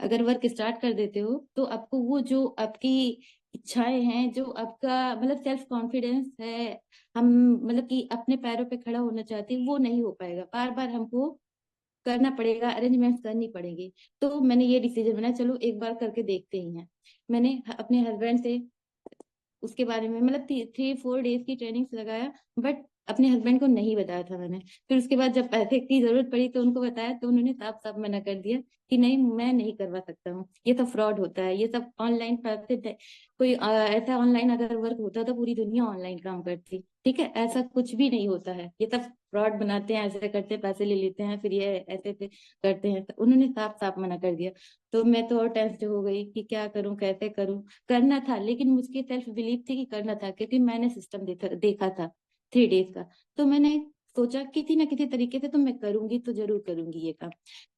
अगर वर्क स्टार्ट कर देते हो तो आपको वो जो आपकी इच्छाएं हैं, जो आपका मतलब सेल्फ कॉन्फिडेंस है, हम मतलब कि अपने पैरों पे खड़ा होना चाहते हैं, वो नहीं हो पाएगा। बार बार हमको करना पड़ेगा, अरेंजमेंट्स करनी पड़ेगी। तो मैंने ये डिसीजन बनाया, चलो एक बार करके देखते ही हैं। मैंने अपने हस्बैंड से उसके बारे में मतलब 3-4 डेज की ट्रेनिंग्स लगाया, बट अपने हस्बैंड को नहीं बताया था मैंने। फिर उसके बाद जब पैसे की जरूरत पड़ी तो उनको बताया, तो उन्होंने साफ साफ मना कर दिया कि नहीं, मैं नहीं करवा सकता हूँ, ये तो फ्रॉड होता है, ये सब ऑनलाइन कोई ऐसा ऑनलाइन अगर वर्क होता तो पूरी दुनिया ऑनलाइन काम करती। ठीक है, ऐसा कुछ भी नहीं होता है, ये सब फ्रॉड बनाते हैं, ऐसे करते हैं, पैसे ले लेते हैं, फिर ये ऐसे ऐसे करते हैं। तो उन्होंने साफ साफ मना कर दिया। तो मैं तो और टेंस्ड हो गई कि क्या करूं, कैसे करूं। करना था, लेकिन मुझकी सेल्फ बिलीफ थी कि करना था, क्योंकि मैंने सिस्टम देखा था 3 डेज का। तो मैंने सोचा किसी ना किसी तरीके से तो मैं करूंगी, तो जरूर करूंगी ये काम।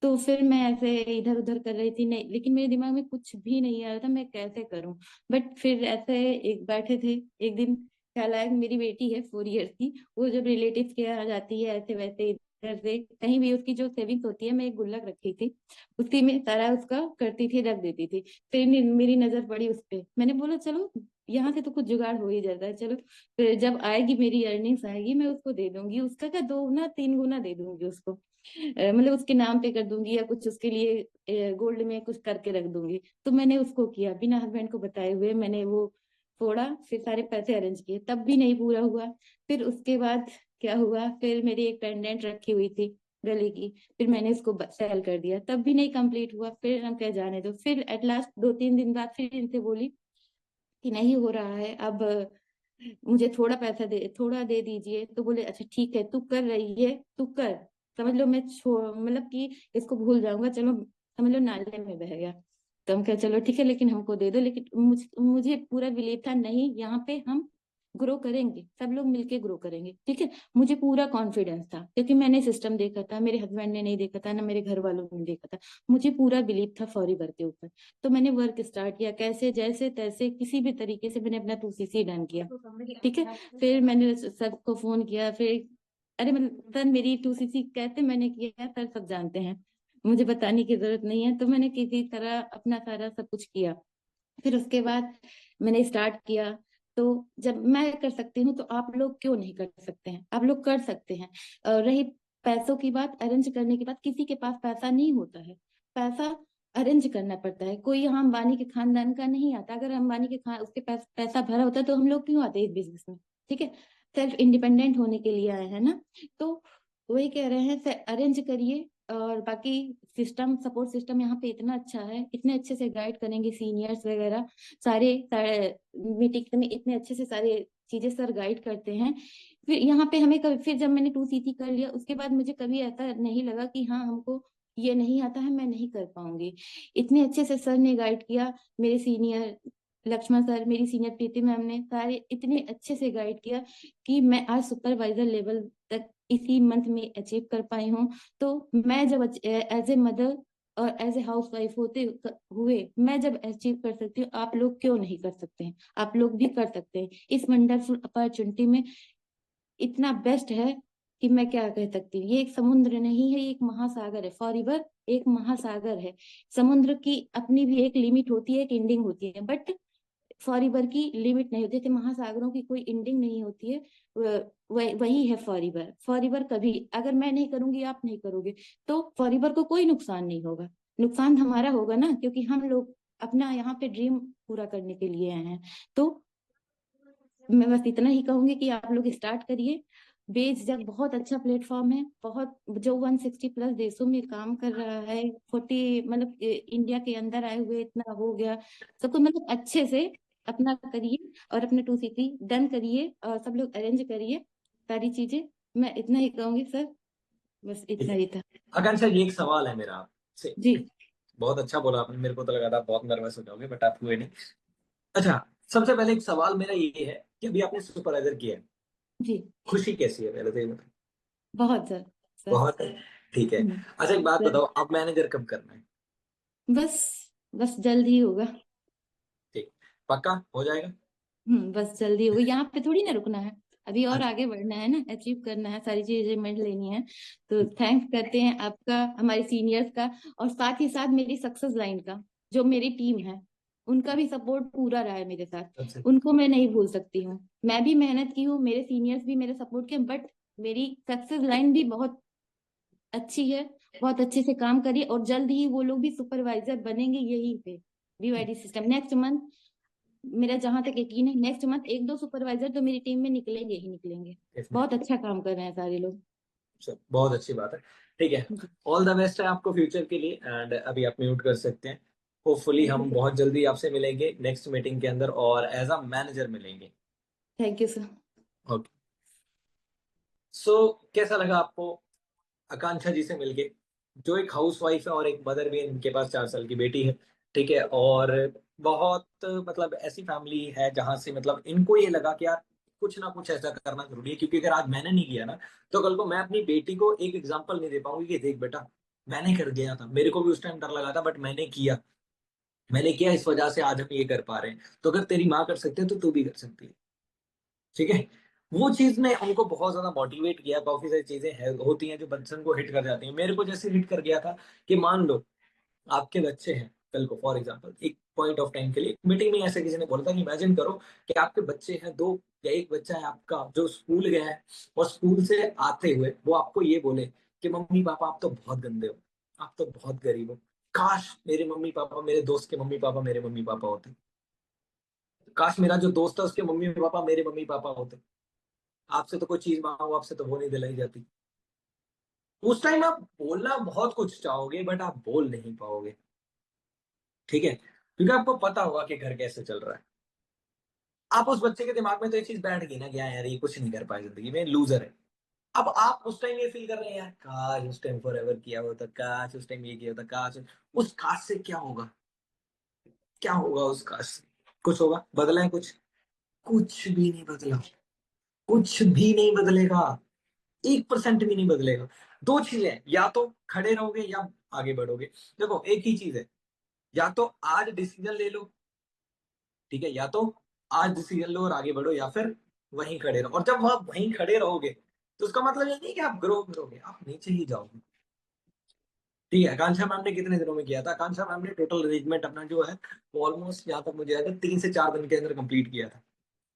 तो फिर मैं ऐसे इधर उधर कर रही थी, नहीं, लेकिन मेरे दिमाग में कुछ भी नहीं आ रहा था मैं कैसे करूं। बट फिर ऐसे एक बैठे थे, एक दिन ख्याल आया कि मेरी बेटी है 4 इयर्स की, वो जब रिलेटिव के यहाँ जाती है ऐसे वैसे इधर से कहीं भी, उसकी जो सेविंग्स होती है, मैं एक गुल्लक रखी थी, उसी में सारा उसका करती थी, रख देती थी। फिर मेरी नजर पड़ी उस पे, मैंने बोला चलो यहाँ से तो कुछ जुगाड़ हो ही जाता है, चलो फिर जब आएगी मेरी अर्निंग्स आएगी मैं उसको दे दूंगी, उसका क्या 2 गुना 3 गुना दे दूंगी उसको। मतलब उसके नाम पे कर दूंगी, या कुछ उसके लिए गोल्ड में कुछ करके रख दूंगी। तो मैंने उसको किया, बिना हस्बैंड को बताए हुए मैंने वो फोड़ा, फिर सारे पैसे अरेंज किए, तब भी नहीं पूरा हुआ। फिर उसके बाद क्या हुआ, फिर मेरी एक पेंडेंट रखी हुई थी गले की, फिर मैंने उसको सेल कर दिया, तब भी नहीं कंप्लीट हुआ। फिर हम कह जाने दो, फिर एट लास्ट 2-3 दिन बाद फिर इनसे बोली कि नहीं हो रहा है, अब मुझे थोड़ा दे दीजिए। तो बोले अच्छा ठीक है, तू कर रही है तू कर, समझ लो मैं छोड़ मतलब कि इसको भूल जाऊंगा, चलो समझ लो नाले में बह गया। तो हम कहे चलो ठीक है, लेकिन हमको दे दो। लेकिन मुझे पूरा बिलीव था, नहीं यहाँ पे हम ग्रो करेंगे, सब लोग मिलके ग्रो करेंगे। ठीक है, मुझे पूरा कॉन्फिडेंस था, क्योंकि मैंने सिस्टम देखा था, मेरे हस्बैंड ने नहीं देखा था, ना मेरे घर वालों ने देखा था। मुझे पूरा बिलीव था फॉरीवर के ऊपर। तो मैंने वर्क स्टार्ट किया, कैसे जैसे तैसे किसी भी तरीके से मैंने अपना 2cc डन किया। ठीक है, फिर मैंने सबको फोन किया, फिर अरे मतलब सर मेरी 2cc कैसे मैंने किया सर सब जानते हैं, मुझे बताने की जरूरत नहीं है। तो मैंने किसी तरह अपना सारा सब कुछ किया। फिर उसके बाद मैंने स्टार्ट किया। तो जब मैं कर सकती हूँ तो आप लोग क्यों नहीं कर सकते हैं, आप लोग कर सकते हैं। रही पैसों की बात, अरेंज करने की बात, किसी के पास पैसा नहीं होता है, पैसा अरेंज करना पड़ता है। कोई यहाँ अंबानी के खानदान का नहीं आता। अगर अंबानी के उसके पास पैसा भरा होता तो हम लोग क्यों आते इस बिजनेस में? ठीक है, सेल्फ इंडिपेंडेंट होने के लिए आए हैं ना। तो वही कह रहे हैं, अरेंज करिए। और बाकी सिस्टम, सपोर्ट सिस्टम यहाँ पे इतना अच्छा है, इतने अच्छे से गाइड करेंगे सीनियर्स वगैरह, सारे सारे मीटिंग में इतने अच्छे से सारे चीजें सर गाइड करते हैं। फिर यहाँ पे हमें कभी, फिर जब मैंने 2CT कर लिया उसके बाद मुझे कभी ऐसा नहीं लगा कि हाँ हमको ये नहीं आता है, मैं नहीं कर पाऊंगी। इतने अच्छे से सर ने गाइड किया, मेरे सीनियर लक्ष्मण सर, मेरी सीनियर प्रीति मैम ने, सारे इतने अच्छे से गाइड किया कि मैं आज सुपरवाइजर लेवल तक इसी मंथ में अचीव कर पाई हूँ। तो मैं जब एज ए मदर और एज ए हाउस वाइफ होते हुए मैं जब अचीव कर सकती हूँ, आप लोग क्यों नहीं कर सकते हैं? आप लोग भी कर सकते हैं। इस वंडरफुल अपॉर्चुनिटी में इतना बेस्ट है कि मैं क्या कह सकती हूँ। ये एक समुद्र नहीं है, ये एक महासागर है। फॉर रिवर एक महासागर है। समुद्र की अपनी भी एक लिमिट होती है, एक एंडिंग होती है, बट फॉर रिवर की लिमिट नहीं होती। जैसे महासागरों की कोई एंडिंग नहीं होती है, वही है फॉर रिवर। फॉर रिवर कभी, अगर मैं नहीं करूंगी, आप नहीं करोगे, तो फॉर रिवर को कोई नुकसान नहीं होगा। नुकसान हमारा होगा ना, क्योंकि हम लोग अपना यहाँ पे ड्रीम पूरा करने के लिए आए हैं। तो मैं बस इतना ही कहूंगी कि आप लोग स्टार्ट करिए। बेज जग बहुत अच्छा प्लेटफॉर्म है, बहुत, जो 160+ देशों में काम कर रहा है, 40 मतलब इंडिया के अंदर आए हुए इतना हो गया सब कुछ। मतलब अच्छे से अपना करिए और अपने 2CT डन करिए और सब लोग अरेंज करिए सारी चीजें। मैं इतना ही कहूंगी सर, बस ठीक इतना है। ही था। आकांक्षा जी, एक सवाल है मेरा आपसे। जी बहुत अच्छा बोला आपने, मेरे को तो लगा था बहुत नर्वस हो जाओगे, बट आप हुए नहीं। अच्छा, सबसे पहले एक सवाल मेरा ये है कि अभी आपने सुपरवाइजर किया है, जी, खुशी कैसी है पहले तो ये बताओ। बहुत सर। सर बहुत है। ठीक है। अच्छा, एक बात सर, बताओ, अब मैनेजर कब करना है? बस बस जल्द ही होगा। ठीक, पक्का हो जाएगा? बस जल्दी होगी, यहाँ पे थोड़ी ना रुकना है, अभी और अच्छा। आगे बढ़ना है ना, अचीव करना है, सारी चीजें अचीवमेंट लेनी है। तो थैंक्स करते हैं आपका, हमारे सीनियर्स का, और साथ ही साथ मेरी सक्सेस लाइन का, जो मेरी टीम है, उनका भी सपोर्ट पूरा रहा है मेरे साथ। अच्छा। उनको मैं नहीं भूल सकती हूँ। मैं भी मेहनत की हूँ, मेरे सीनियर्स भी मेरे सपोर्ट किए, बट मेरी सक्सेस लाइन भी बहुत अच्छी है, बहुत अच्छे से काम करिए। और जल्द ही वो लोग भी सुपरवाइजर बनेंगे यहीं पे, BYD सिस्टम। नेक्स्ट मंथ, मेरा जहां तक यकीन है, नेक्स्ट मंथ 1-2 सुपरवाइजर तो मेरी टीम में निकलेंगे ही निकलेंगे। बहुत डेफिनेटली। अच्छा काम कर रहे हैं सारे लोग। बहुत अच्छी बात है। ठीक है। जी, ऑल द बेस्ट है आपको फ्यूचर के लिए, एंड अभी आप म्यूट कर सकते हैं। होपफुली थैंक यू हम सर। बहुत जल्दी आपसे मिलेंगे नेक्स्ट मीटिंग के अंदर, और एज अ मैनेजर मिलेंगे। Thank you sir. ओके। सो कैसा लगा आपको आकांक्षा जी से मिलके, जो एक हाउस वाइफ है और एक मदर भी है, इनके पास 4 साल की बेटी है। ठीक है। और बहुत मतलब ऐसी फैमिली है जहां से मतलब इनको ये लगा कि यार कुछ ना कुछ ऐसा करना जरूरी है, क्योंकि अगर आज मैंने नहीं किया ना, तो कल को मैं अपनी बेटी को एक एग्जाम्पल नहीं दे पाऊंगी कि देख बेटा, मैंने कर गया था, मेरे को भी उस टाइम डर लगा था, बट मैंने किया। मैंने किया, इस वजह से आज हम ये कर पा रहे हैं। तो अगर तेरी माँ कर सकती है तो तू भी कर सकती है। ठीक है। वो चीज ने उनको बहुत ज्यादा मोटिवेट किया। काफी सारी चीजें होती हैं जो बच्चन को हिट कर जाती हैं। मेरे को जैसे हिट कर गया था कि मान लो आपके बच्चे हैं, कल को फॉर एग्जांपल एक पॉइंट ऑफ टाइम के लिए मीटिंग में ऐसे किसी ने बोला था कि इमेजिन करो कि आपके बच्चे हैं दो, या एक बच्चा है आपका जो स्कूल गया है, और स्कूल से आते हुए वो आपको ये बोले कि मम्मी पापा आप तो बहुत गंदे हो, आप तो बहुत गरीब हो, काश मेरे मम्मी पापा, मेरे दोस्त के मम्मी पापा मेरे मम्मी पापा होते, काश मेरा जो दोस्त है उसके मम्मी पापा मेरे मम्मी पापा होते। आपसे तो कोई चीज मांगो, आपसे तो वो नहीं दिलाई जाती। उस टाइम आप बोलना बहुत कुछ चाहोगे, बट आप बोल नहीं पाओगे। ठीक है, क्योंकि आपको पता होगा कि घर कैसे चल रहा है। आप उस बच्चे के दिमाग में तो ये चीज बैठ गई ना कि हाँ यार ये कुछ नहीं कर पाया जिंदगी में, लूजर है। अब आप उस टाइम ये फील कर रहे हैं, यार काश उस टाइम फॉर एवर किया होता, काश उस टाइम ये किया होता, काश। उस काश से क्या होगा? क्या होगा उस काश से? कुछ होगा? बदला है कुछ? कुछ भी नहीं बदला। कुछ भी नहीं बदलेगा। 1% भी नहीं बदलेगा। दो चीजें, या तो खड़े रहोगे या आगे बढ़ोगे। देखो एक ही चीज है, या तो आज डिसीजन ले लो। ठीक है, या तो आज डिसीजन लो और आगे बढ़ो, या फिर वहीं खड़े रहो। और जब आप वहीं खड़े रहोगे तो उसका मतलब ये नहीं कि आप ग्रो करोगे, आप नीचे ही जाओगे। ठीक है। आकांक्षा मैम ने कितने दिनों में किया था? आकांक्षा मैम ने टोटल अरेंजमेंट अपना जो है वो ऑलमोस्ट, जहां तक मुझे याद है, 3 से 4 दिन के अंदर कंप्लीट किया था।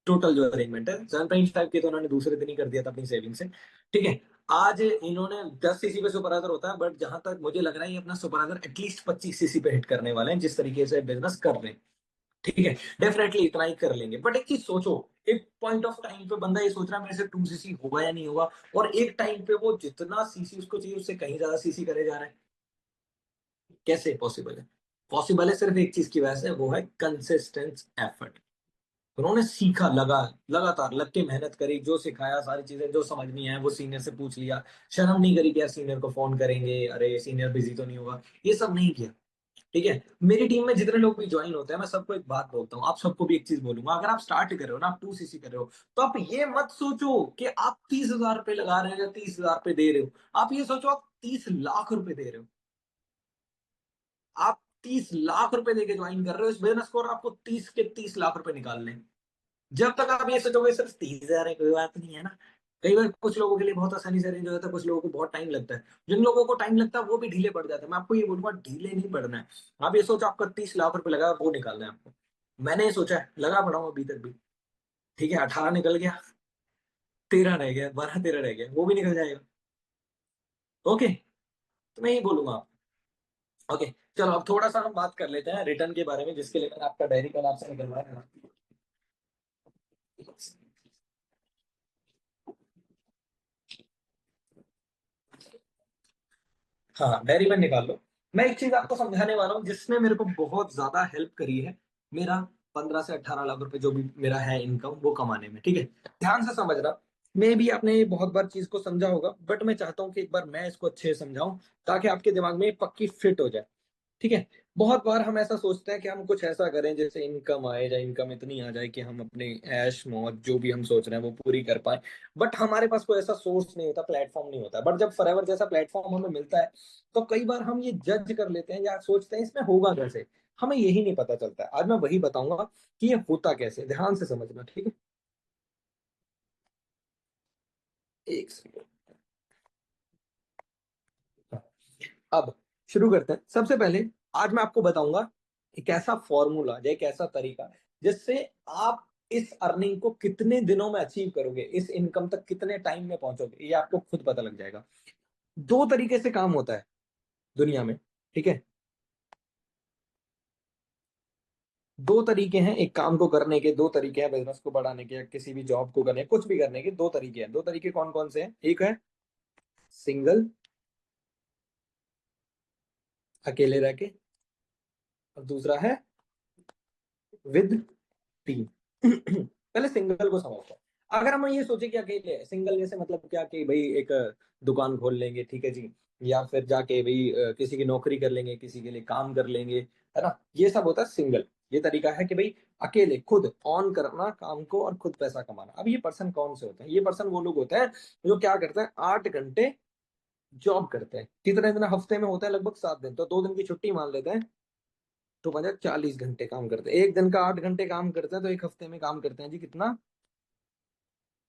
टोटल जो अरेंजमेंट है 7.5 के तो उन्होंने दूसरे दिन ही कर दिया था अपनी सेविंग से। ठीक है। आज इन्होंने 10 सीसी पे सुपरवाइजर होता है, बट जहां तक मुझे लग रहा है ये अपना सुपरवाइजर एटलीस्ट 25 सीसी पे हिट करने वाले हैं, जिस तरीके से बिजनेस कर रहे हैं। ठीक है, डेफिनेटली इतना ही कर लेंगे। बट एक चीज सोचो, एक पॉइंट ऑफ टाइम पे बंदा ये सोच रहा है मेरे से 2 सीसी होगा या नहीं होगा, और एक टाइम पे वो जितना सीसी उसको चाहिए उससे कहीं ज्यादा सीसी करे जा रहा है। कैसे पॉसिबल है? पॉसिबल है सिर्फ एक चीज की वजह से, वो है कंसिस्टेंट एफर्ट। उन्होंने सीखा, लगा, लगातार लग के मेहनत करी, जो सिखाया, सारी चीजें जो समझ नहीं आया वो सीनियर से पूछ लिया। शर्म नहीं करी कि यार सीनियर को फोन करेंगे, अरे सीनियर बिजी तो नहीं होगा, ये सब नहीं किया। ठीक है, मेरी टीम में जितने लोग भी ज्वाइन होते हैं, मैं सबको एक बात बोलता हूँ, आप सबको भी एक चीज बोलूंगा, अगर आप स्टार्ट कर रहे हो ना, आप 2 सीसी कर रहे हो, तो आप ये मत सोचो कि आप 30,000 रुपए लगा रहे हो या 30,000 रुपए दे रहे हो। आप ये सोचो आप 30 लाख रुपए दे रहे हो। आप 30 लाख रुपए देके ज्वाइन कर रहे हो इस बिजनेस को, और आपको 30 के 30 लाख रुपए निकालने हैं। जब तक आप ये सोचोगे सिर्फ 30,000 है, कोई बात नहीं है ना। कई बार कुछ लोगों के लिए बहुत आसानी से अरेंज हो जाता है, कुछ लोगों को बहुत टाइम लगता है। जिन लोगों को टाइम लगता है वो भी ढीले पड़ जाते हैं। मैं आपको ये बोलूंगा, ढीले नहीं पड़ना है। आप ये सोचो आपका 30 लाख रुपए लगा, वो निकालना है आपको। मैंने ये सोचा है, लगा पड़ा हूं अभी तक भी। ठीक है, 18 निकल गया, 13 रह गया, 12 13 रह गया, वो भी निकल जाएगा। ओके, तो मैं ये बोलूंगा आप। ओके, चलो अब थोड़ा सा हम बात कर लेते हैं रिटर्न के बारे में, जिसके लिए मैंने आपका डायरी पेन आपसे निकलवाया है। हाँ, डायरी पेन निकाल लो। मैं एक चीज आपको समझाने वाला हूँ जिसने मेरे को बहुत ज्यादा हेल्प करी है। मेरा 15 से 18 लाख रुपए जो भी मेरा है इनकम, वो कमाने में। ठीक है, ध्यान से समझना। मे भी आपने ये बहुत बार चीज को समझा होगा, बट मैं चाहता हूँ कि एक बार मैं इसको अच्छे से समझाऊं, ताकि आपके दिमाग में ये पक्की फिट हो जाए। ठीक है, बहुत बार हम ऐसा सोचते हैं कि हम कुछ ऐसा करें जैसे इनकम आए, या इनकम इतनी आ जाए कि हम अपने ऐश मौज जो भी हम सोच रहे हैं वो पूरी कर पाए। बट हमारे पास कोई ऐसा सोर्स नहीं होता, प्लेटफॉर्म नहीं होता। बट जब फॉरएवर जैसा प्लेटफॉर्म हमें मिलता है, तो कई बार हम ये जज कर लेते हैं या सोचते हैं इसमें होगा कैसे। हमें यही नहीं पता चलता है। आज मैं वही बताऊंगा कि ये होता कैसे, ध्यान से समझना। ठीक है, एक सेकंड। अब शुरू करते हैं। सबसे पहले आज मैं आपको बताऊंगा एक ऐसा फॉर्मूला, एक ऐसा तरीका जिससे आप इस अर्निंग को कितने दिनों में अचीव करोगे, इस इनकम तक कितने टाइम में पहुंचोगे, ये आपको खुद पता लग जाएगा। 2 तरीके से काम होता है दुनिया में। ठीक है, 2 तरीके हैं एक काम को करने के, 2 तरीके हैं बिजनेस को बढ़ाने के, या किसी भी जॉब को करने, कुछ भी करने के 2 तरीके हैं। 2 तरीके कौन कौन से हैं? एक है सिंगल, अकेले रह के, और दूसरा है विद टीम। पहले सिंगल को समझते हैं। अगर हम ये सोचे कि अकेले, सिंगल जैसे मतलब क्या कि भाई एक दुकान खोल लेंगे, ठीक है जी, या फिर जाके भाई किसी की नौकरी कर लेंगे, किसी के लिए काम कर लेंगे, है ना, ये सब होता है सिंगल। ये तरीका है कि भाई अकेले खुद ऑन करना काम को और खुद पैसा कमाना। अब ये पर्सन कौन से होते हैं? ये पर्सन वो लोग होते हैं जो क्या करते हैं, 8 घंटे जॉब करते हैं। कितने दिन हफ्ते में होता है? लगभग 7 दिन। तो 2 दिन की छुट्टी मान लेते हैं, तो बचा 40 घंटे काम करते हैं। एक दिन का 8 घंटे काम करते हैं, तो एक हफ्ते में काम करते हैं जी कितना?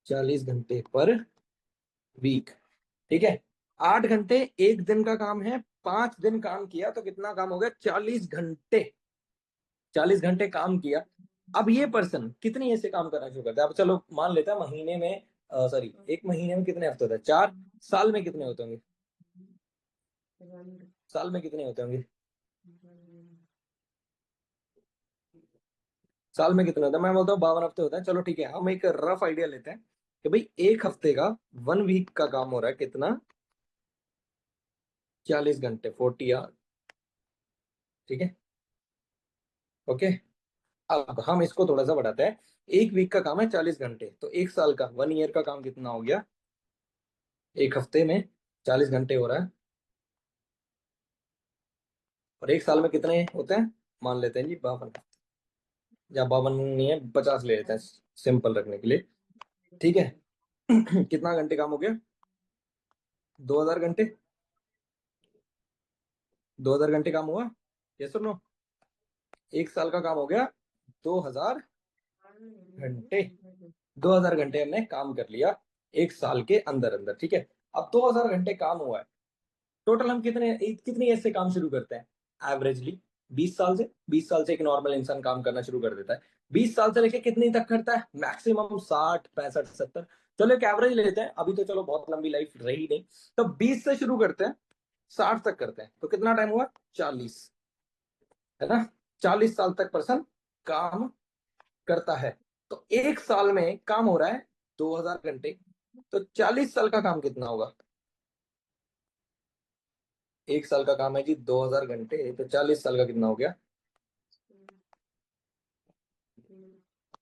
40 घंटे पर वीक। ठीक है, 8 घंटे एक दिन का काम है, 5 दिन काम किया तो कितना काम हो गया? 40 घंटे। 40 घंटे काम किया। अब ये पर्सन कितनी ऐसे काम करना शुरू करता है? अब चलो मान लेता है महीने में, सॉरी, एक महीने में कितने हफ्ते होते हैं? 4। साल में कितने होते होंगे? साल में कितने होते होंगे? साल में कितने होते हैं? मैं बोलता हूँ 52 हफ्ते होते हैं। चलो ठीक है, हम एक रफ आइडिया लेते हैं कि भाई एक हफ्ते का, 1 वीक का काम हो रहा है कितना? 40 घंटे, 40 आवर। ठीक है, ओके। अब हम इसको थोड़ा सा बढ़ाते हैं। एक वीक का काम है 40 घंटे, तो एक साल का, 1 ईयर का काम कितना हो गया? एक हफ्ते में 40 घंटे हो रहा है, और एक साल में कितने होते हैं? मान लेते हैं जी 52, या 52 नहीं है, 50 ले लेते हैं सिंपल रखने के लिए। ठीक है, कितना घंटे काम हो गया? 2000 घंटे। 2000 घंटे काम हुआ, ये सुन लो। एक साल का काम हो गया 2000 घंटे। 2000 घंटे हमने काम कर लिया एक साल के अंदर अंदर। ठीक है, अब 2000 घंटे काम हुआ है, टोटल हम कितने कितनी एज से काम शुरू करते हैं? एवरेजली 20 साल से। 20 साल से एक नॉर्मल इंसान काम करना शुरू कर देता है। 20 साल से लेके कितनी तक करता है? मैक्सिमम 60 65 70। चलो एक एवरेज लेते हैं, अभी तो चलो बहुत लंबी लाइफ रही नहीं, तो 20 से शुरू करते हैं, 60 तक करते हैं, तो कितना टाइम हुआ? 40, है ना? 40 साल तक पर्सन काम करता है। तो एक साल में काम हो रहा है 2000 घंटे, तो 40 साल का काम कितना होगा? एक साल का काम है जी 2000 घंटे, तो 40 साल का कितना हो गया?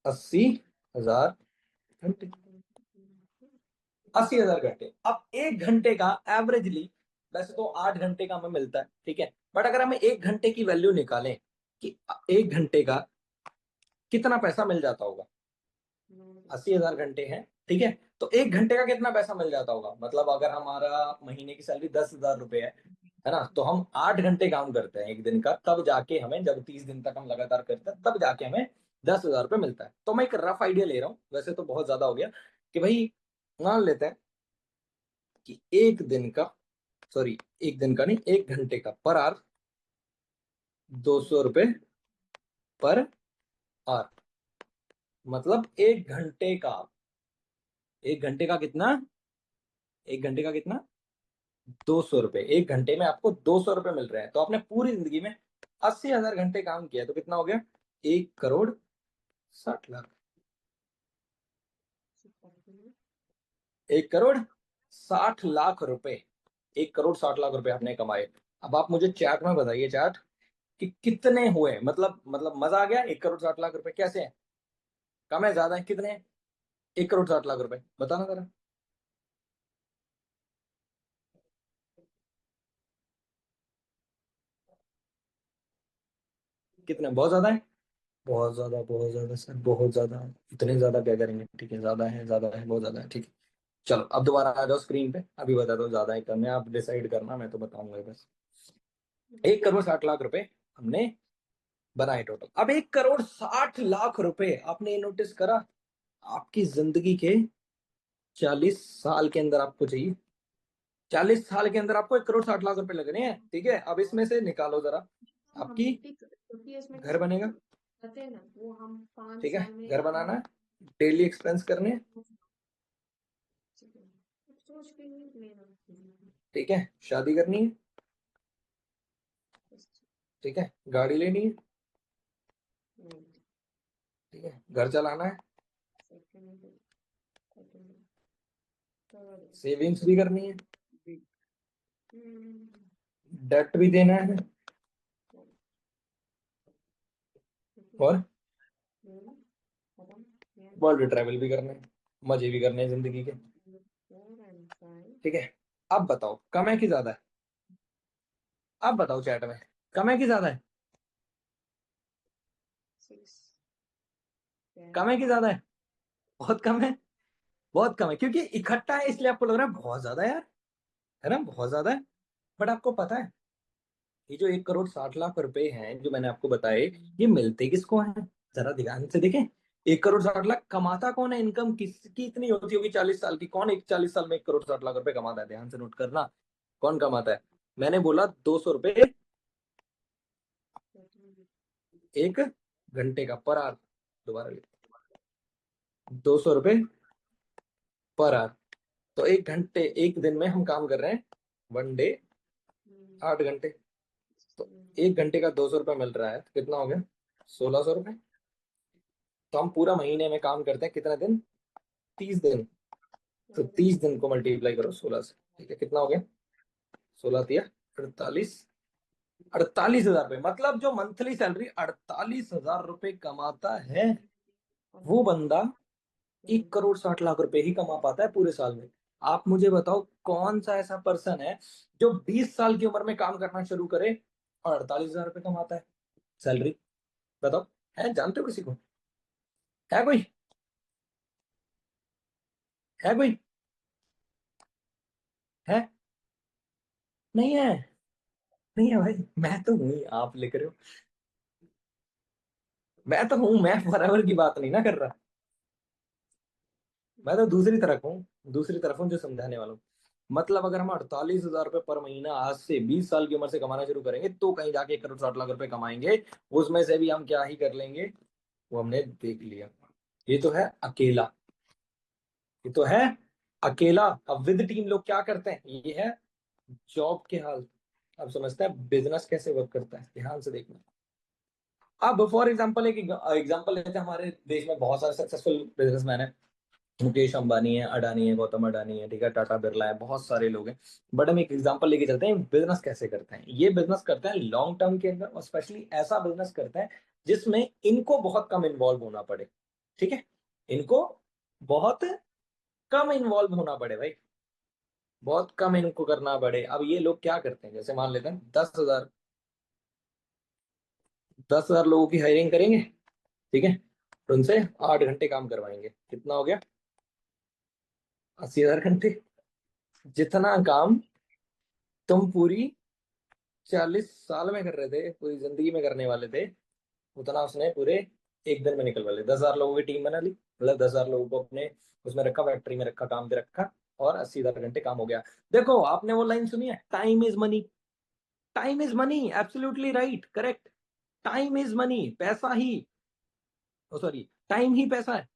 80,000 घंटे। 80,000 घंटे। अब एक घंटे का एवरेजली, वैसे तो 8 घंटे का हमें मिलता है, ठीक है, बट अगर हमें एक घंटे की वैल्यू निकालें कि एक घंटे का कितना पैसा मिल जाता होगा, 80,000 घंटे हैं, ठीक है, तो एक घंटे का कितना पैसा मिल जाता होगा? मतलब अगर हमारा महीने की सैलरी 10,000 रुपए है ना, तो हम 8 घंटे काम करते हैं एक दिन का, तब जाके हमें, जब 30 दिन तक हम लगातार करते हैं, तब जाके हमें 10,000 रुपये मिलता है। तो मैं एक रफ आइडिया ले रहा हूँ, वैसे तो बहुत ज्यादा हो गया, कि भाई मान लेते हैं कि एक दिन का, सॉरी एक दिन का नहीं, एक घंटे का पर आवर 200 रुपये पर आवर, मतलब एक घंटे का कितना? एक घंटे का कितना? 200 रुपये। एक घंटे में आपको 200 रुपये मिल रहे हैं, तो आपने पूरी जिंदगी में 80,000 घंटे काम किया, तो कितना हो गया? 1,60,00,000। 1,60,00,000 रुपए। 1,60,00,000 रुपए आपने कमाए। अब आप मुझे चैट में बताइए, चैट, कि कितने हुए? मतलब मजा आ गया? 1,60,00,000 रुपए कैसे है? कम है, ज्यादा है, कितने हैं? 1,60,00,000 रुपए बताना जरा। कितने? बहुत ज्यादा है? बहुत ज्यादा, बहुत ज्यादा सर, बहुत ज्यादा। इतने ज्यादा क्या करेंगे? ठीक है, ज्यादा है, ज्यादा है, बहुत ज्यादा है, ठीक है। चलो अब दोबारा आ जाओ स्क्रीन पे, अभी बता दो ज्यादा है कम है, आप डिसाइड करना, मैं तो बताऊंगा ही बस। 1,60,00,000 रुपए हमने बनाए टोटल। अब 1,60,00,000 रुपए, आपने ये नोटिस करा, आपकी जिंदगी के 40 साल के अंदर आपको चाहिए। 40 साल के अंदर आपको 1,60,00,000 रुपए लग रहे हैं, ठीक है। अब इसमें से निकालो जरा, आपकी घर बनेगा, ठीक है, घर बनाना है, डेली एक्सपेंस करने हैं, ठीक है, शादी करनी है, ठीक है, गाड़ी लेनी है, ठीक है, घर चलाना है, सेविंग्स भी करनी है, डेट भी देना है, और वर्ल्ड ट्रैवल भी करना है, मजे भी करने हैं जिंदगी के, ठीक है। अब बताओ कम है कि ज्यादा है? अब बताओ चैट में, कम है कि ज्यादा है? कम है कि ज्यादा है? बहुत कम है। बहुत कम है, क्योंकि इकट्ठा है इसलिए आपको लग रहा है बहुत ज्यादा है यार, है ना, बहुत ज्यादा है। बट आपको पता है, ये जो 1,60,00,000 रुपए हैं जो मैंने आपको बताए, ये मिलते किसको हैं? जरा ध्यान से देखें। 1,60,00,000 कमाता कौन है? इनकम किसकी इतनी होती होगी 40 साल की? कौन एक 40 साल में 1,60,00,000 रुपए कमाता है? ध्यान से नोट करना, कौन कमाता है? मैंने बोला 200 रुपए एक घंटे का पर आवर, दोबारा 200 रुपए पर आवर। तो एक घंटे, एक दिन में हम काम कर रहे हैं, वन डे 8 घंटे, तो एक घंटे का 200 रुपये मिल रहा है, तो कितना हो गया? 1,600 रुपये। तो हम पूरा महीने में काम करते हैं कितना दिन? 30 दिन। तो 30 दिन को मल्टीप्लाई करो 16 से, ठीक है, कितना हो गया? 16 × 3 = 48। 48,000 रुपये, मतलब जो मंथली सैलरी 48,000 रुपये कमाता है, वो बंदा 1,60,00,000 रुपए ही कमा पाता है पूरे साल में। आप मुझे बताओ कौन सा ऐसा पर्सन है जो 20 साल की उम्र में काम करना शुरू करे और 48,000 रुपये कमाता है सैलरी? बताओ, है? जानते हो किसी को? है कोई? है कोई? है? नहीं है? नहीं है भाई, मैं तो हूं ही, आप लिख रहे हो। मैं तो हूं, मैं बराबर की बात नहीं ना कर रहा, मैं तो दूसरी तरफ हूँ, दूसरी तरफ हूँ जो समझाने वाला हूँ। मतलब अगर हम 48,000 रुपये पर महीना आज से 20 साल की उम्र से कमाना शुरू करेंगे, तो कहीं जाके 1,60,00,000 रुपए कमाएंगे। उसमें से भी हम क्या ही कर लेंगे, वो हमने देख लिया। ये तो है अकेला, ये तो है अकेला। अब विद टीम लोग क्या करते हैं, ये है जॉब के हाल। अब समझते हैं बिजनेस कैसे वर्क करता है, ध्यान से देखना। अब फॉर एग्जांपल एक एग्जांपल लेते हैं, हमारे देश में बहुत सारे सक्सेसफुल बिजनेसमैन है। मुकेश अंबानी है, अडानी है, गौतम अडानी है, ठीक है, टाटा बिरला है, बहुत सारे लोग हैं। बट हम एक एग्जांपल लेके चलते हैं, बिजनेस कैसे करते हैं। ये बिजनेस करते हैं लॉन्ग टर्म के अंदर, और स्पेशली ऐसा बिजनेस करते हैं जिसमें इनको बहुत कम इन्वॉल्व होना पड़े। ठीक है, इनको बहुत कम इन्वॉल्व होना पड़े भाई, बहुत कम इनको करना पड़े। अब ये लोग क्या करते हैं, जैसे मान लेते हैं 10,000 लोगों की हायरिंग करेंगे, ठीक है, तो उनसे 8 घंटे काम करवाएंगे। कितना हो गया, 80,000 घंटे। जितना काम तुम पूरी 40 साल में कर रहे थे, पूरी जिंदगी में करने वाले थे, उतना उसने पूरे एक दिन में निकलवा लिया। 10,000 लोगों की टीम बना ली, मतलब 10,000 लोगों को अपने उसमें रखा, फैक्ट्री में रखा, काम पे रखा, और 80,000 घंटे काम हो गया। देखो आपने वो लाइन सुनी है, time is money. Time is money, absolutely right, correct. Time is money, पैसा ही, सॉरी, टाइम ही पैसा है।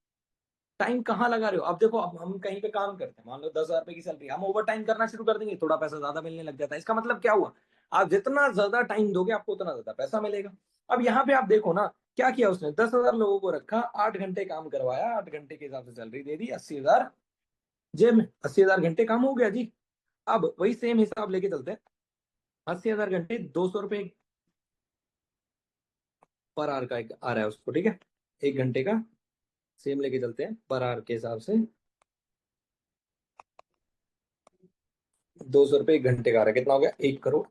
टाइम कहाँ लगा रहे हो। अब देखो, अब हम कहीं पे काम करते हैं, मान लो 10,000 रुपए की सैलरी, हम ओवर टाइम करना शुरू कर देंगे, थोड़ा पैसा ज्यादा मिलने लग जाता है। इसका मतलब क्या हुआ, आप जितना ज्यादा टाइम दोगे आपको उतना ज्यादा पैसा मिलेगा। अब यहाँ पे आप देखो ना, क्या किया उसने, 10,000 लोगों को रखा, 8 घंटे काम करवाया, 8 घंटे के हिसाब से सैलरी दे दी, 80,000 जेब में, 80,000 घंटे काम हो गया जी। अब वही सेम हिसाब लेके चलते हैं, 80,000 घंटे, 200 रुपए पर आवर का आ रहा है उसको, ठीक है, 1 घंटे का सेम लेके चलते हैं पर आवर के हिसाब से, 200 रुपए 1 घंटे का आ रहा है, कितना हो गया, 1 करोड़।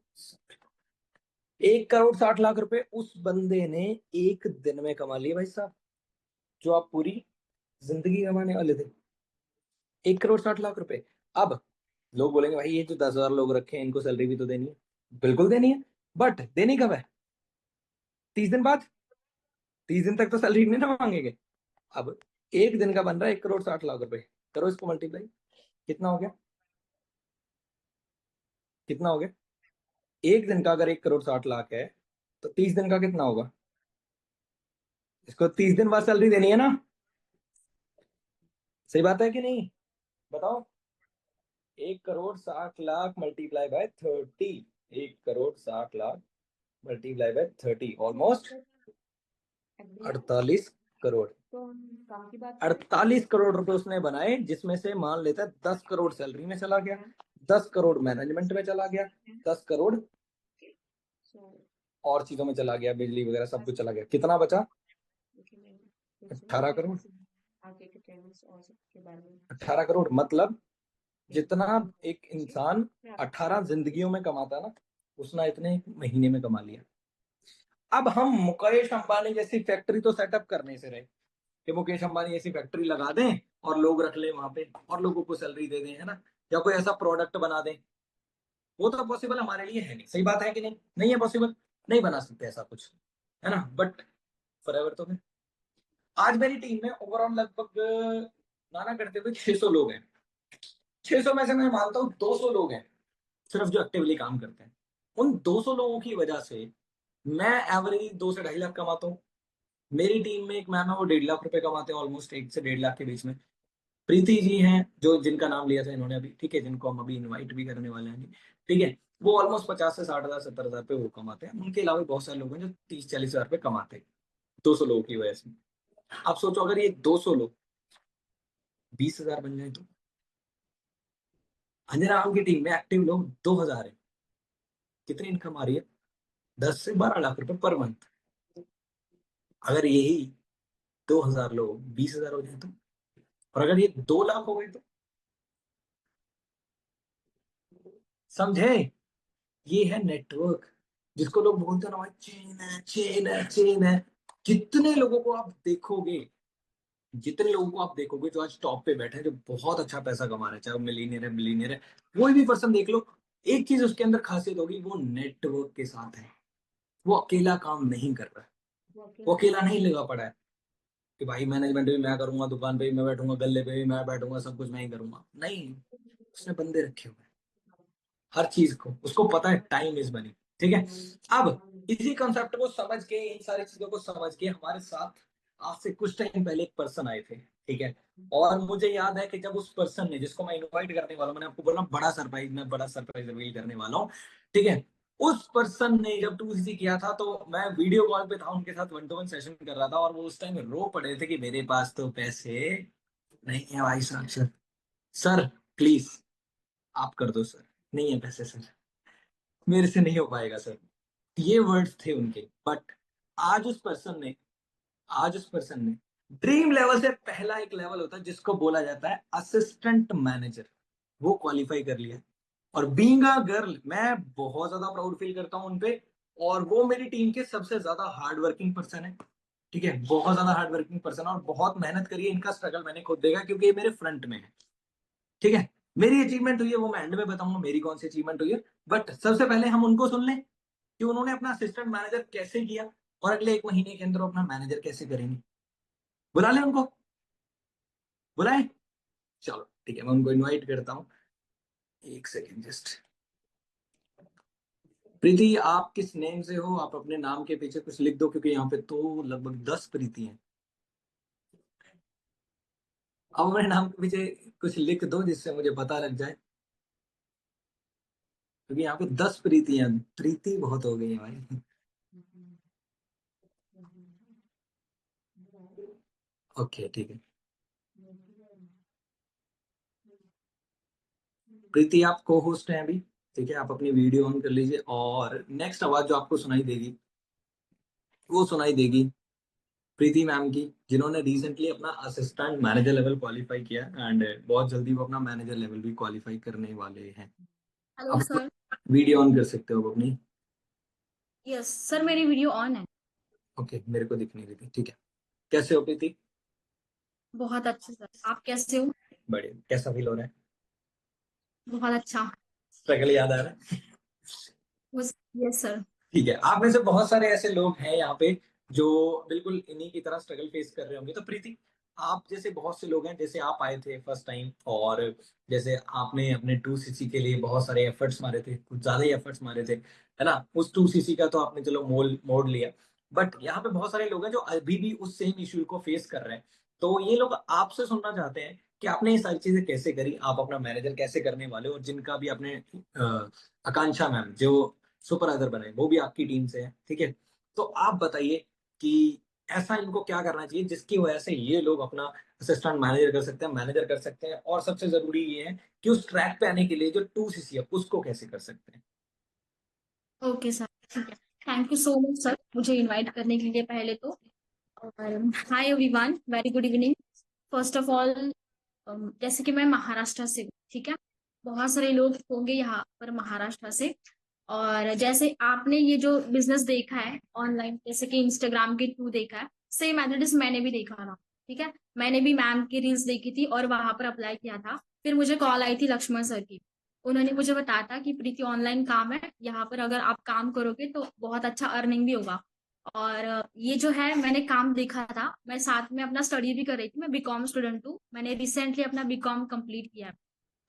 1,60,00,000 रुपए उस बंदे ने एक दिन में कमा लिए भाई साहब, जो आप पूरी जिंदगी कमाने वाले थे। 1,60,00,000 रुपए। अब लोग बोलेंगे भाई ये जो 10,000 लोग रखे हैं इनको सैलरी भी तो देनी है। बिल्कुल देनी है, बट देनी कब है, 30 दिन बाद। 30 दिन तक तो सैलरी नहीं ना मांगेंगे। अब एक दिन का बन रहा है 1,60,00,000 रुपए, करो इसको मल्टीप्लाई, कितना हो गया, कितना हो गया। एक दिन का अगर 1,60,00,000 है, तो 30 दिन का कितना होगा। इसको 30 दिन बाद सैलरी देनी है ना, सही बात है कि नहीं, बताओ। 1,60,00,000 multiply by 30, 1,60,00,000 multiply by 30, almost 48 crore. 48 crore रुपए उसने बनाए, जिसमें से मान लेता है 10 करोड़ सैलरी में चला गया, 10 करोड़ मैनेजमेंट में चला गया, 10 करोड़ और चीजों में चला गया, बिजली वगैरह सब कुछ चला गया। कितना बचा, 18 करोड़। 18 करोड़ मतलब जितना एक इंसान 18 जिंदगियों में कमाता ना, उसने इतने एक महीने में कमा लिया। अब हम मुकेश अंबानी जैसी फैक्ट्री तो सेटअप करने से रहे, कि मुकेश अंबानी ऐसी फैक्ट्री लगा दें और लोग रख लें वहां पे और लोगों को सैलरी दे दें, है ना, या कोई ऐसा प्रोडक्ट बना दें। वो तो पॉसिबल हमारे लिए है नहीं, सही बात है कि नहीं, नहीं है पॉसिबल, नहीं बना सकते ऐसा कुछ, है ना। बट फॉरएवर तो है। आज मेरी टीम में ओवरऑल लगभग नाना करते हुए 600 लोग हैं। 600 में से मैं मानता हूँ 200 लोग हैं सिर्फ जो एक्टिवली काम करते हैं। उन 200 लोगों की वजह से मैं एवरेज 2 से 2.5 लाख कमाता हूँ। मेरी टीम में एक मैम है, वो 1.5 लाख रुपए कमाते हैं, ऑलमोस्ट 1 से 1.5 लाख के बीच में। प्रीति जी हैं, जो जिनका नाम लिया था इन्होंने अभी, ठीक है, जिनको हम अभी इनवाइट भी करने वाले हैं, ठीक है, वो ऑलमोस्ट 50 से 60 हजार 70 हजार पे वो कमाते हैं। उनके अलावा बहुत सारे लोग हैं जो 30-40 हजार पे कमाते हैं, 200 लोगों की वजह से। आप सोचो अगर ये 200 लोग 20 हजार बन जाए तो। अंजना राम की टीम में एक्टिव लोग 2,000 है, कितनी इनकम आ रही है, 10 से 12 लाख रुपए पर मंथ। अगर यही 2,000 लोग 20,000 हो जाए तो, और अगर ये 2 लाख हो गए तो, समझे। ये है नेटवर्क, जिसको लोग बोलते हैं ना भाई, चेन है, चेन है, चेन है। जितने लोगों को आप देखोगे, जितने लोगों को आप देखोगे जो आज टॉप पे बैठे हैं, जो बहुत अच्छा पैसा कमा रहे हैं, चाहे वो मिलीनियर है, बिलीनियर है, कोई भी पर्सन देख लो, एक चीज उसके अंदर खासियत होगी, वो नेटवर्क के साथ है। वो अकेला काम नहीं कर रहा है, वो अकेला नहीं लगा पड़ा है कि भाई मैनेजमेंट भी मैं करूंगा, दुकान पे भी मैं बैठूंगा, गल्ले पे भी मैं बैठूंगा, सब कुछ मैं ही करूंगा, नहीं। उसने बंदे रखे हुए हैं हर चीज को, उसको पता है टाइम इज मनी, ठीक है। अब इसी कॉन्सेप्ट को समझ के, इन सारी चीजों को समझ के, हमारे साथ आज से कुछ टाइम पहले एक पर्सन आए थे, ठीक है। और मुझे याद है कि जब उस पर्सन ने, जिसको मैं इनवाइट करने वाला हूं, मैंने आपको बोला बड़ा सरप्राइज, मैं बड़ा सरप्राइज रिवील करने वाला हूँ, ठीक है। उस पर्सन ने जब 2cc किया था तो मैं वीडियो कॉल पे था, उनके साथ 1-to-1 सेशन कर रहा था, और वो उस टाइम रो पड़े थे कि मेरे पास तो पैसे नहीं है भाई साहब। सर, सर प्लीज आप कर दो सर, नहीं है पैसे सर, मेरे से नहीं हो पाएगा सर, ये वर्ड्स थे उनके। बट आज उस पर्सन ने आज उस पर्सन ने ड्रीम लेवल से पहला एक लेवल होता है जिसको बोला जाता है असिस्टेंट मैनेजर, वो क्वालिफाई कर लिया। और बीइंग अ गर्ल, मैं बहुत ज्यादा प्राउड फील करता हूँ उनपे। और वो मेरी टीम के सबसे ज्यादा हार्ड वर्किंग पर्सन है, ठीक है, बहुत ज्यादा हार्ड वर्किंग पर्सन, और बहुत मेहनत करी है। इनका स्ट्रगल मैंने खुद देखा, क्योंकि ये मेरे फ्रंट में है, ठीक है। मेरी अचीवमेंट हुई है वो मैं एंड में बताऊंगा मेरी कौन सी अचीवमेंट हुई है। बट सबसे पहले हम उनको सुन लें कि उन्होंने अपना असिस्टेंट मैनेजर कैसे किया, और अगले 1 महीने के अंदर वो अपना मैनेजर कैसे करेंगे। बुला लें उनको, बुलाएं। चलो ठीक है, मैं उनको इनवाइट करता हूँ। एक सेकेंड जस्ट। प्रीति, आप किस नेम से हो? आप अपने नाम के पीछे कुछ लिख दो, क्योंकि यहाँ पे तो लगभग 10 प्रीति हैं। अब अपने नाम के पीछे कुछ लिख दो जिससे मुझे पता लग जाए, क्योंकि यहाँ पे 10 प्रीति हैं। प्रीति बहुत हो गई है भाई। ओके ठीक है। प्रीति आप को होस्ट हैं अभी, ठीक है। आप अपनी वीडियो ऑन कर लीजिए, और नेक्स्ट आवाज जो आपको सुनाई देगी वो सुनाई देगी प्रीति मैम की, जिन्होंने रिसेंटली अपना असिस्टेंट मैनेजर लेवल क्वालिफाई किया, एंड बहुत जल्दी वो अपना मैनेजर लेवल भी क्वालिफाई करने वाले हैं। हेलो अब सर। वीडियो ऑन कर सकते हो आप अपनी। यस सर, मेरी वीडियो ऑन है। ओके, मेरे को दिख नहीं रही थी, ठीक है। कैसे हो प्रीति? बहुत अच्छे सर, आप कैसे हो? बढ़िया। कैसा फील हो रहा है? बहुत अच्छा। स्ट्रगल याद आ रहा है? बस यस सर। ठीक है। आप में से बहुत सारे ऐसे लोग हैं यहाँ पे जो बिल्कुल इन्हीं की तरह स्ट्रगल फेस कर रहे होंगे। तो प्रीति, आप जैसे बहुत से लोग हैं, जैसे आप आए थे फर्स्ट टाइम, और जैसे आपने अपने 2cc के लिए बहुत सारे एफर्ट्स मारे थे, कुछ ज्यादा ही एफर्ट्स मारे थे, है ना। उस 2cc का तो आपने चलो मोल मोड़ लिया। बट यहाँ पे बहुत सारे लोग हैं जो अभी भी उस सेम इश्यू को फेस कर रहे हैं। तो ये लोग आपसे सुनना चाहते हैं कि आपने ये सारी चीजें कैसे करी, आप अपना मैनेजर कैसे करने वाले हो, और जिनका भी आपने आकांक्षा मैम जो सुपरवाइजर बने वो भी आपकी टीम से है, ठीक है। तो आप बताइए कि ऐसा इनको क्या करना चाहिए जिसकी वजह से ये लोग अपना असिस्टेंट मैनेजर कर सकते हैं, मैनेजर कर सकते हैं, और सबसे जरूरी ये है कि उस ट्रैक पे आने के लिए जो 2cc है उसको कैसे कर सकते हैं। ओके सर, ठीक है। Thank you so much sir मुझे इनवाइट करने के लिए पहले तो। और hi everyone, very good evening. First of all, जैसे कि मैं महाराष्ट्र से हूँ, ठीक है। बहुत सारे लोग होंगे यहाँ पर महाराष्ट्र से। और जैसे आपने ये जो बिजनेस देखा है ऑनलाइन, जैसे कि इंस्टाग्राम के थ्रू देखा है, सेम एज मैंने भी देखा था, ठीक है। मैंने भी मैम की रील्स देखी थी और वहां पर अप्लाई किया था। फिर मुझे कॉल आई थी लक्ष्मण सर की। उन्होंने मुझे बताया था कि प्रीति ऑनलाइन काम है, यहाँ पर अगर आप काम करोगे तो बहुत अच्छा अर्निंग भी होगा। और ये जो है मैंने काम देखा था, मैं साथ में अपना स्टडी भी कर रही थी। मैं बीकॉम स्टूडेंट हूँ, मैंने रिसेंटली अपना बीकॉम कंप्लीट किया है।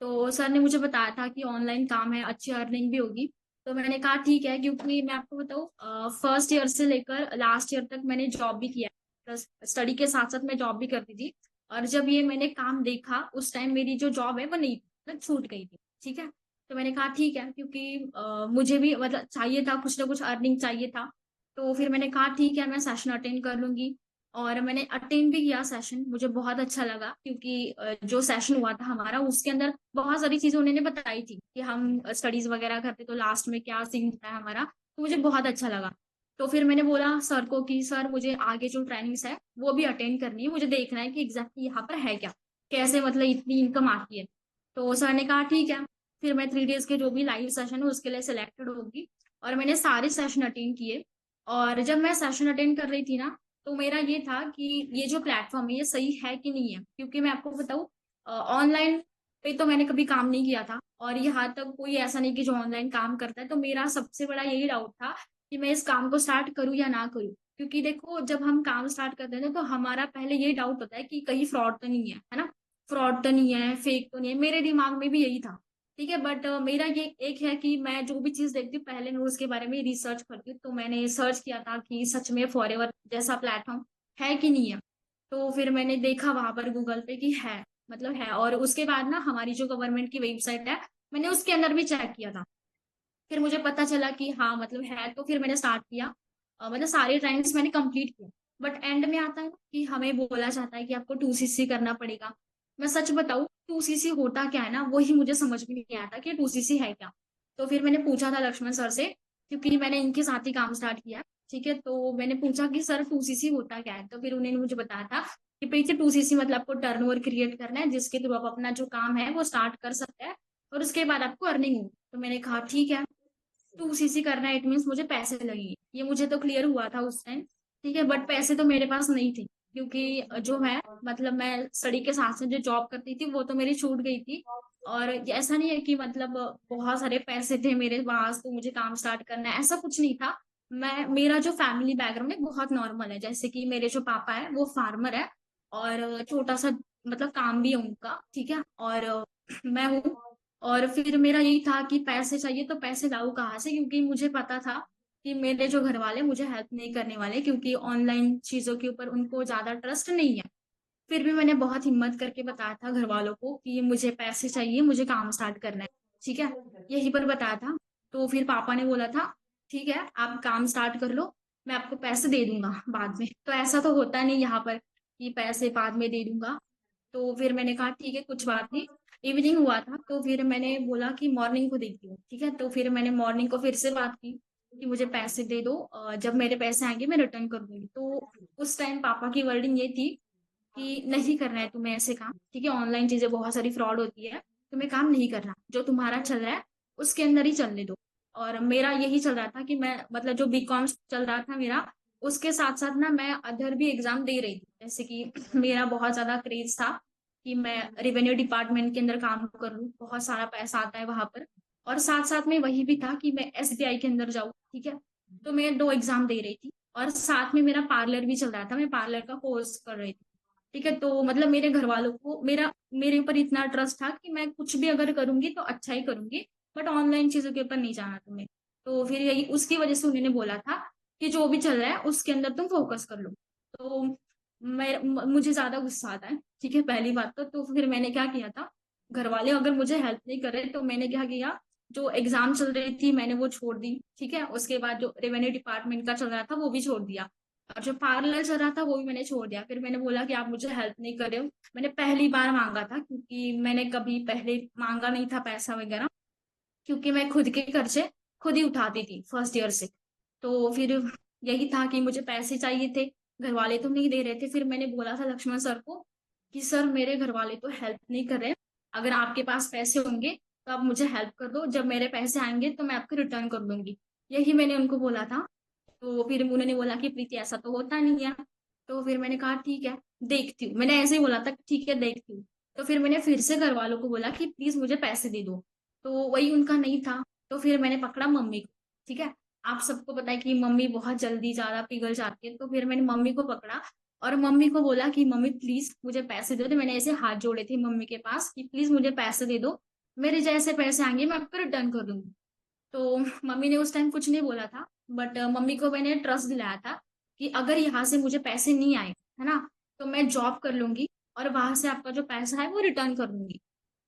तो सर ने मुझे बताया था कि ऑनलाइन काम है, अच्छी अर्निंग भी होगी। तो मैंने कहा ठीक है, क्योंकि मैं आपको बताऊँ, फर्स्ट ईयर से लेकर लास्ट ईयर तक मैंने जॉब भी किया, प्लस स्टडी के साथ साथ मैं जॉब भी करती थी। और जब ये मैंने काम देखा उस टाइम मेरी जो जॉब है वो नहीं थी, मतलब छूट गई थी, ठीक है। तो मैंने कहा ठीक है, क्योंकि मुझे भी मतलब चाहिए था, कुछ ना कुछ अर्निंग चाहिए था। तो फिर मैंने कहा ठीक है, मैं सेशन अटेंड कर लूंगी। और मैंने अटेंड भी किया सेशन, मुझे बहुत अच्छा लगा, क्योंकि जो सेशन हुआ था हमारा उसके अंदर बहुत सारी चीजें उन्होंने बताई थी कि हम स्टडीज वगैरह करते तो लास्ट में क्या सीन होता है हमारा। तो मुझे बहुत अच्छा लगा। तो फिर मैंने बोला सर को कि सर मुझे आगे जो ट्रेनिंग्स है वो भी अटेंड करनी है, मुझे देखना है कि एग्जैक्टली यहाँ पर है क्या, कैसे मतलब इतनी इनकम आती है। तो सर ने कहा ठीक है। फिर मैं 3 डेज के जो भी लाइव सेशन है उसके लिए सिलेक्टेड होगी। और मैंने सारे सेशन अटेंड किए। और जब मैं सेशन अटेंड कर रही थी ना, तो मेरा ये था कि ये जो प्लेटफॉर्म है ये सही है कि नहीं है, क्योंकि मैं आपको बताऊँ, ऑनलाइन पे तो मैंने कभी काम नहीं किया था, और यहाँ तक कोई ऐसा नहीं कि जो ऑनलाइन काम करता है। तो मेरा सबसे बड़ा यही डाउट था कि मैं इस काम को स्टार्ट करूँ या ना करूँ। क्योंकि देखो, जब हम काम स्टार्ट करते हैं ना, तो हमारा पहले ये डाउट होता है कि कहीं फ्रॉड तो नहीं है ना, फ्रॉड तो नहीं है, फेक तो नहीं है। मेरे दिमाग में भी यही था, ठीक है। बट मेरा ये एक है कि मैं जो भी चीज देखती हूँ पहले मैं उसके बारे में रिसर्च करती हूँ। तो मैंने सर्च किया था कि सच में फॉरएवर जैसा प्लेटफॉर्म है कि नहीं है। तो फिर मैंने देखा वहां पर गूगल पे कि है, मतलब है। और उसके बाद ना हमारी जो गवर्नमेंट की वेबसाइट है, मैंने उसके अंदर भी चेक किया था। फिर मुझे पता चला कि हाँ मतलब है, तो फिर मैंने स्टार्ट किया। मतलब सारे टाइम्स मैंने कंप्लीट किया। बट एंड में आता है कि हमें बोला जाता है कि आपको 2cc करना पड़ेगा। मैं सच बताऊं, 2cc होता क्या है ना, वही मुझे समझ में नहीं आता कि 2cc है क्या। तो फिर मैंने पूछा था लक्ष्मण सर से, क्योंकि मैंने इनके साथ ही काम स्टार्ट किया। ठीक है, तो मैंने पूछा कि सर 2cc होता क्या है, तो फिर उन्होंने मुझे बताया था कि पीछे 2cc मतलब आपको टर्नओवर क्रिएट करना है, जिसके थ्रू आप अपना जो काम है वो स्टार्ट कर सकते हैं, और उसके बाद आपको अर्निंग हो। तो मैंने कहा ठीक है, 2cc करना है, इट मीन्स मुझे पैसे लगेंगे, ये मुझे तो क्लियर हुआ था उस टाइम। ठीक है, बट पैसे तो मेरे पास नहीं थे, क्योंकि जो है मतलब मैं स्टडी के साथ साथ जो जॉब करती थी वो तो मेरी छूट गई थी। और ये ऐसा नहीं है कि मतलब बहुत सारे पैसे थे मेरे पास तो मुझे काम स्टार्ट करना है, ऐसा कुछ नहीं था। मैं, मेरा जो फैमिली बैकग्राउंड है बहुत नॉर्मल है, जैसे कि मेरे जो पापा है वो फार्मर है, और छोटा सा मतलब काम भी है उनका। ठीक है, और मैं हूँ। और फिर मेरा यही था कि पैसे चाहिए तो पैसे लाऊं कहाँ से, क्योंकि मुझे पता था कि मेरे जो घर वाले मुझे हेल्प नहीं करने वाले, क्योंकि ऑनलाइन चीजों के ऊपर उनको ज्यादा ट्रस्ट नहीं है। फिर भी मैंने बहुत हिम्मत करके बताया था घर वालों को कि मुझे पैसे चाहिए, मुझे काम स्टार्ट करना है। ठीक है, यही पर बताया था। तो फिर पापा ने बोला था ठीक है आप काम स्टार्ट कर लो, मैं आपको पैसे दे दूंगा बाद में। तो ऐसा तो होता नहीं यहाँ पर कि पैसे बाद में दे दूंगा। तो फिर मैंने कहा ठीक है कुछ बात नहीं। इवनिंग हुआ था तो फिर मैंने बोला कि मॉर्निंग को देखती हूँ। ठीक है, तो फिर मैंने मॉर्निंग को फिर से बात की कि मुझे पैसे दे दो, जब मेरे पैसे आएंगे मैं रिटर्न कर दूंगी। तो उस टाइम पापा की वर्डिंग ये थी कि नहीं करना है तुम्हें ऐसे काम, ठीक है, ऑनलाइन चीजें बहुत सारी फ्रॉड होती है, तुम्हें काम नहीं करना, जो तुम्हारा चल रहा है उसके अंदर ही चलने दो। और मेरा यही चल रहा था कि मैं मतलब जो बीकॉम चल रहा था मेरा, उसके साथ साथ ना मैं अदर भी एग्जाम दे रही थी। जैसे कि मेरा बहुत ज्यादा क्रेज था कि मैं रेवेन्यू डिपार्टमेंट के अंदर काम कर लूँ, बहुत सारा पैसा आता है वहां पर। और साथ साथ में वही भी था कि मैं एसबीआई के अंदर जाऊँ। ठीक है, तो मैं 2 एग्जाम दे रही थी, और साथ में मेरा पार्लर भी चल रहा था, मैं पार्लर का कोर्स कर रही थी। ठीक है, तो मतलब मेरे घर वालों को मेरे ऊपर इतना ट्रस्ट था कि मैं कुछ भी अगर करूंगी तो अच्छा ही करूंगी, बट ऑनलाइन चीजों के ऊपर नहीं जाना तुम्हें। तो फिर यही उसकी वजह से उन्होंने बोला था कि जो भी चल रहा है उसके अंदर तुम फोकस कर लो। तो मुझे ज्यादा गुस्सा आता है। ठीक है, पहली बात तो फिर मैंने क्या किया था, घर वाले अगर मुझे हेल्प नहीं कर रहे तो मैंने क्या किया, जो एग्जाम चल रही थी मैंने वो छोड़ दी। ठीक है, उसके बाद जो रेवेन्यू डिपार्टमेंट का चल रहा था वो भी छोड़ दिया, और जो पार्लर चल रहा था वो भी मैंने छोड़ दिया। फिर मैंने बोला कि आप मुझे हेल्प नहीं कर रहे हो। मैंने पहली बार मांगा था, क्योंकि मैंने कभी पहले मांगा नहीं था पैसा वगैरह, क्योंकि मैं खुद के खर्चे खुद ही उठाती थी फर्स्ट ईयर से। तो फिर यही था कि मुझे पैसे चाहिए थे, घर वाले तो नहीं दे रहे थे। फिर मैंने बोला था लक्ष्मण सर को कि सर मेरे घर वाले तो हेल्प नहीं कर रहे, अगर आपके पास पैसे होंगे तो आप मुझे हेल्प कर दो, जब मेरे पैसे आएंगे तो मैं आपको रिटर्न कर दूंगी। यही मैंने उनको बोला था। तो फिर उन्होंने बोला कि प्रीति ऐसा तो होता नहीं है। तो फिर मैंने कहा ठीक है देखती हूँ, मैंने ऐसे ही बोला था ठीक है देखती हूँ। तो फिर मैंने फिर से घर वालों को बोला कि प्लीज मुझे पैसे दे दो, तो वही उनका नहीं था। तो फिर मैंने पकड़ा मम्मी को। ठीक है, आप सबको पता है कि मम्मी बहुत जल्दी ज्यादा पिघल जाती है, तो फिर मैंने मम्मी को पकड़ा और मम्मी को बोला कि मम्मी प्लीज मुझे पैसे दो। तो मैंने ऐसे हाथ जोड़े थे मम्मी के पास कि प्लीज मुझे पैसे दे दो, मेरे जैसे पैसे आएंगे मैं आपको रिटर्न कर दूंगी। तो मम्मी ने उस टाइम कुछ नहीं बोला था, बट मम्मी को मैंने ट्रस्ट दिलाया था कि अगर यहाँ से मुझे पैसे नहीं आए, है ना, तो मैं जॉब कर लूंगी और वहां से आपका जो पैसा है वो रिटर्न कर दूंगी।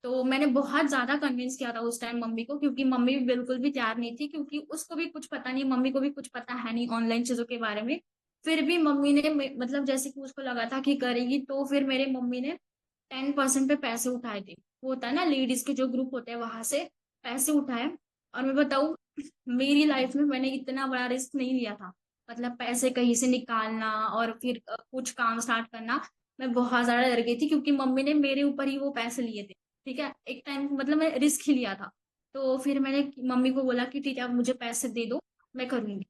तो मैंने बहुत ज्यादा कन्विंस किया था उस टाइम मम्मी को, क्योंकि मम्मी भी बिल्कुल भी तैयार नहीं थी, क्योंकि उसको भी कुछ पता नहीं, मम्मी को भी कुछ पता है नहीं ऑनलाइन चीजों के बारे में। फिर भी मम्मी ने मतलब जैसे कि उसको लगा था कि करेगी, तो फिर मेरे मम्मी ने 10% पे पैसे उठाए थे। वो होता है ना लेडीज के जो ग्रुप होते हैं वहां से पैसे उठाए। और मैं बताऊं, मेरी लाइफ में मैंने इतना बड़ा रिस्क नहीं लिया था, मतलब पैसे कहीं से निकालना और फिर कुछ काम स्टार्ट करना। मैं बहुत ज्यादा डर गई थी, क्योंकि मम्मी ने मेरे ऊपर ही वो पैसे लिए थे। ठीक है, एक टाइम मतलब मैं रिस्क ही लिया था। तो फिर मैंने मम्मी को बोला कि ठीक है आप मुझे पैसे दे दो, मैं करूंगी।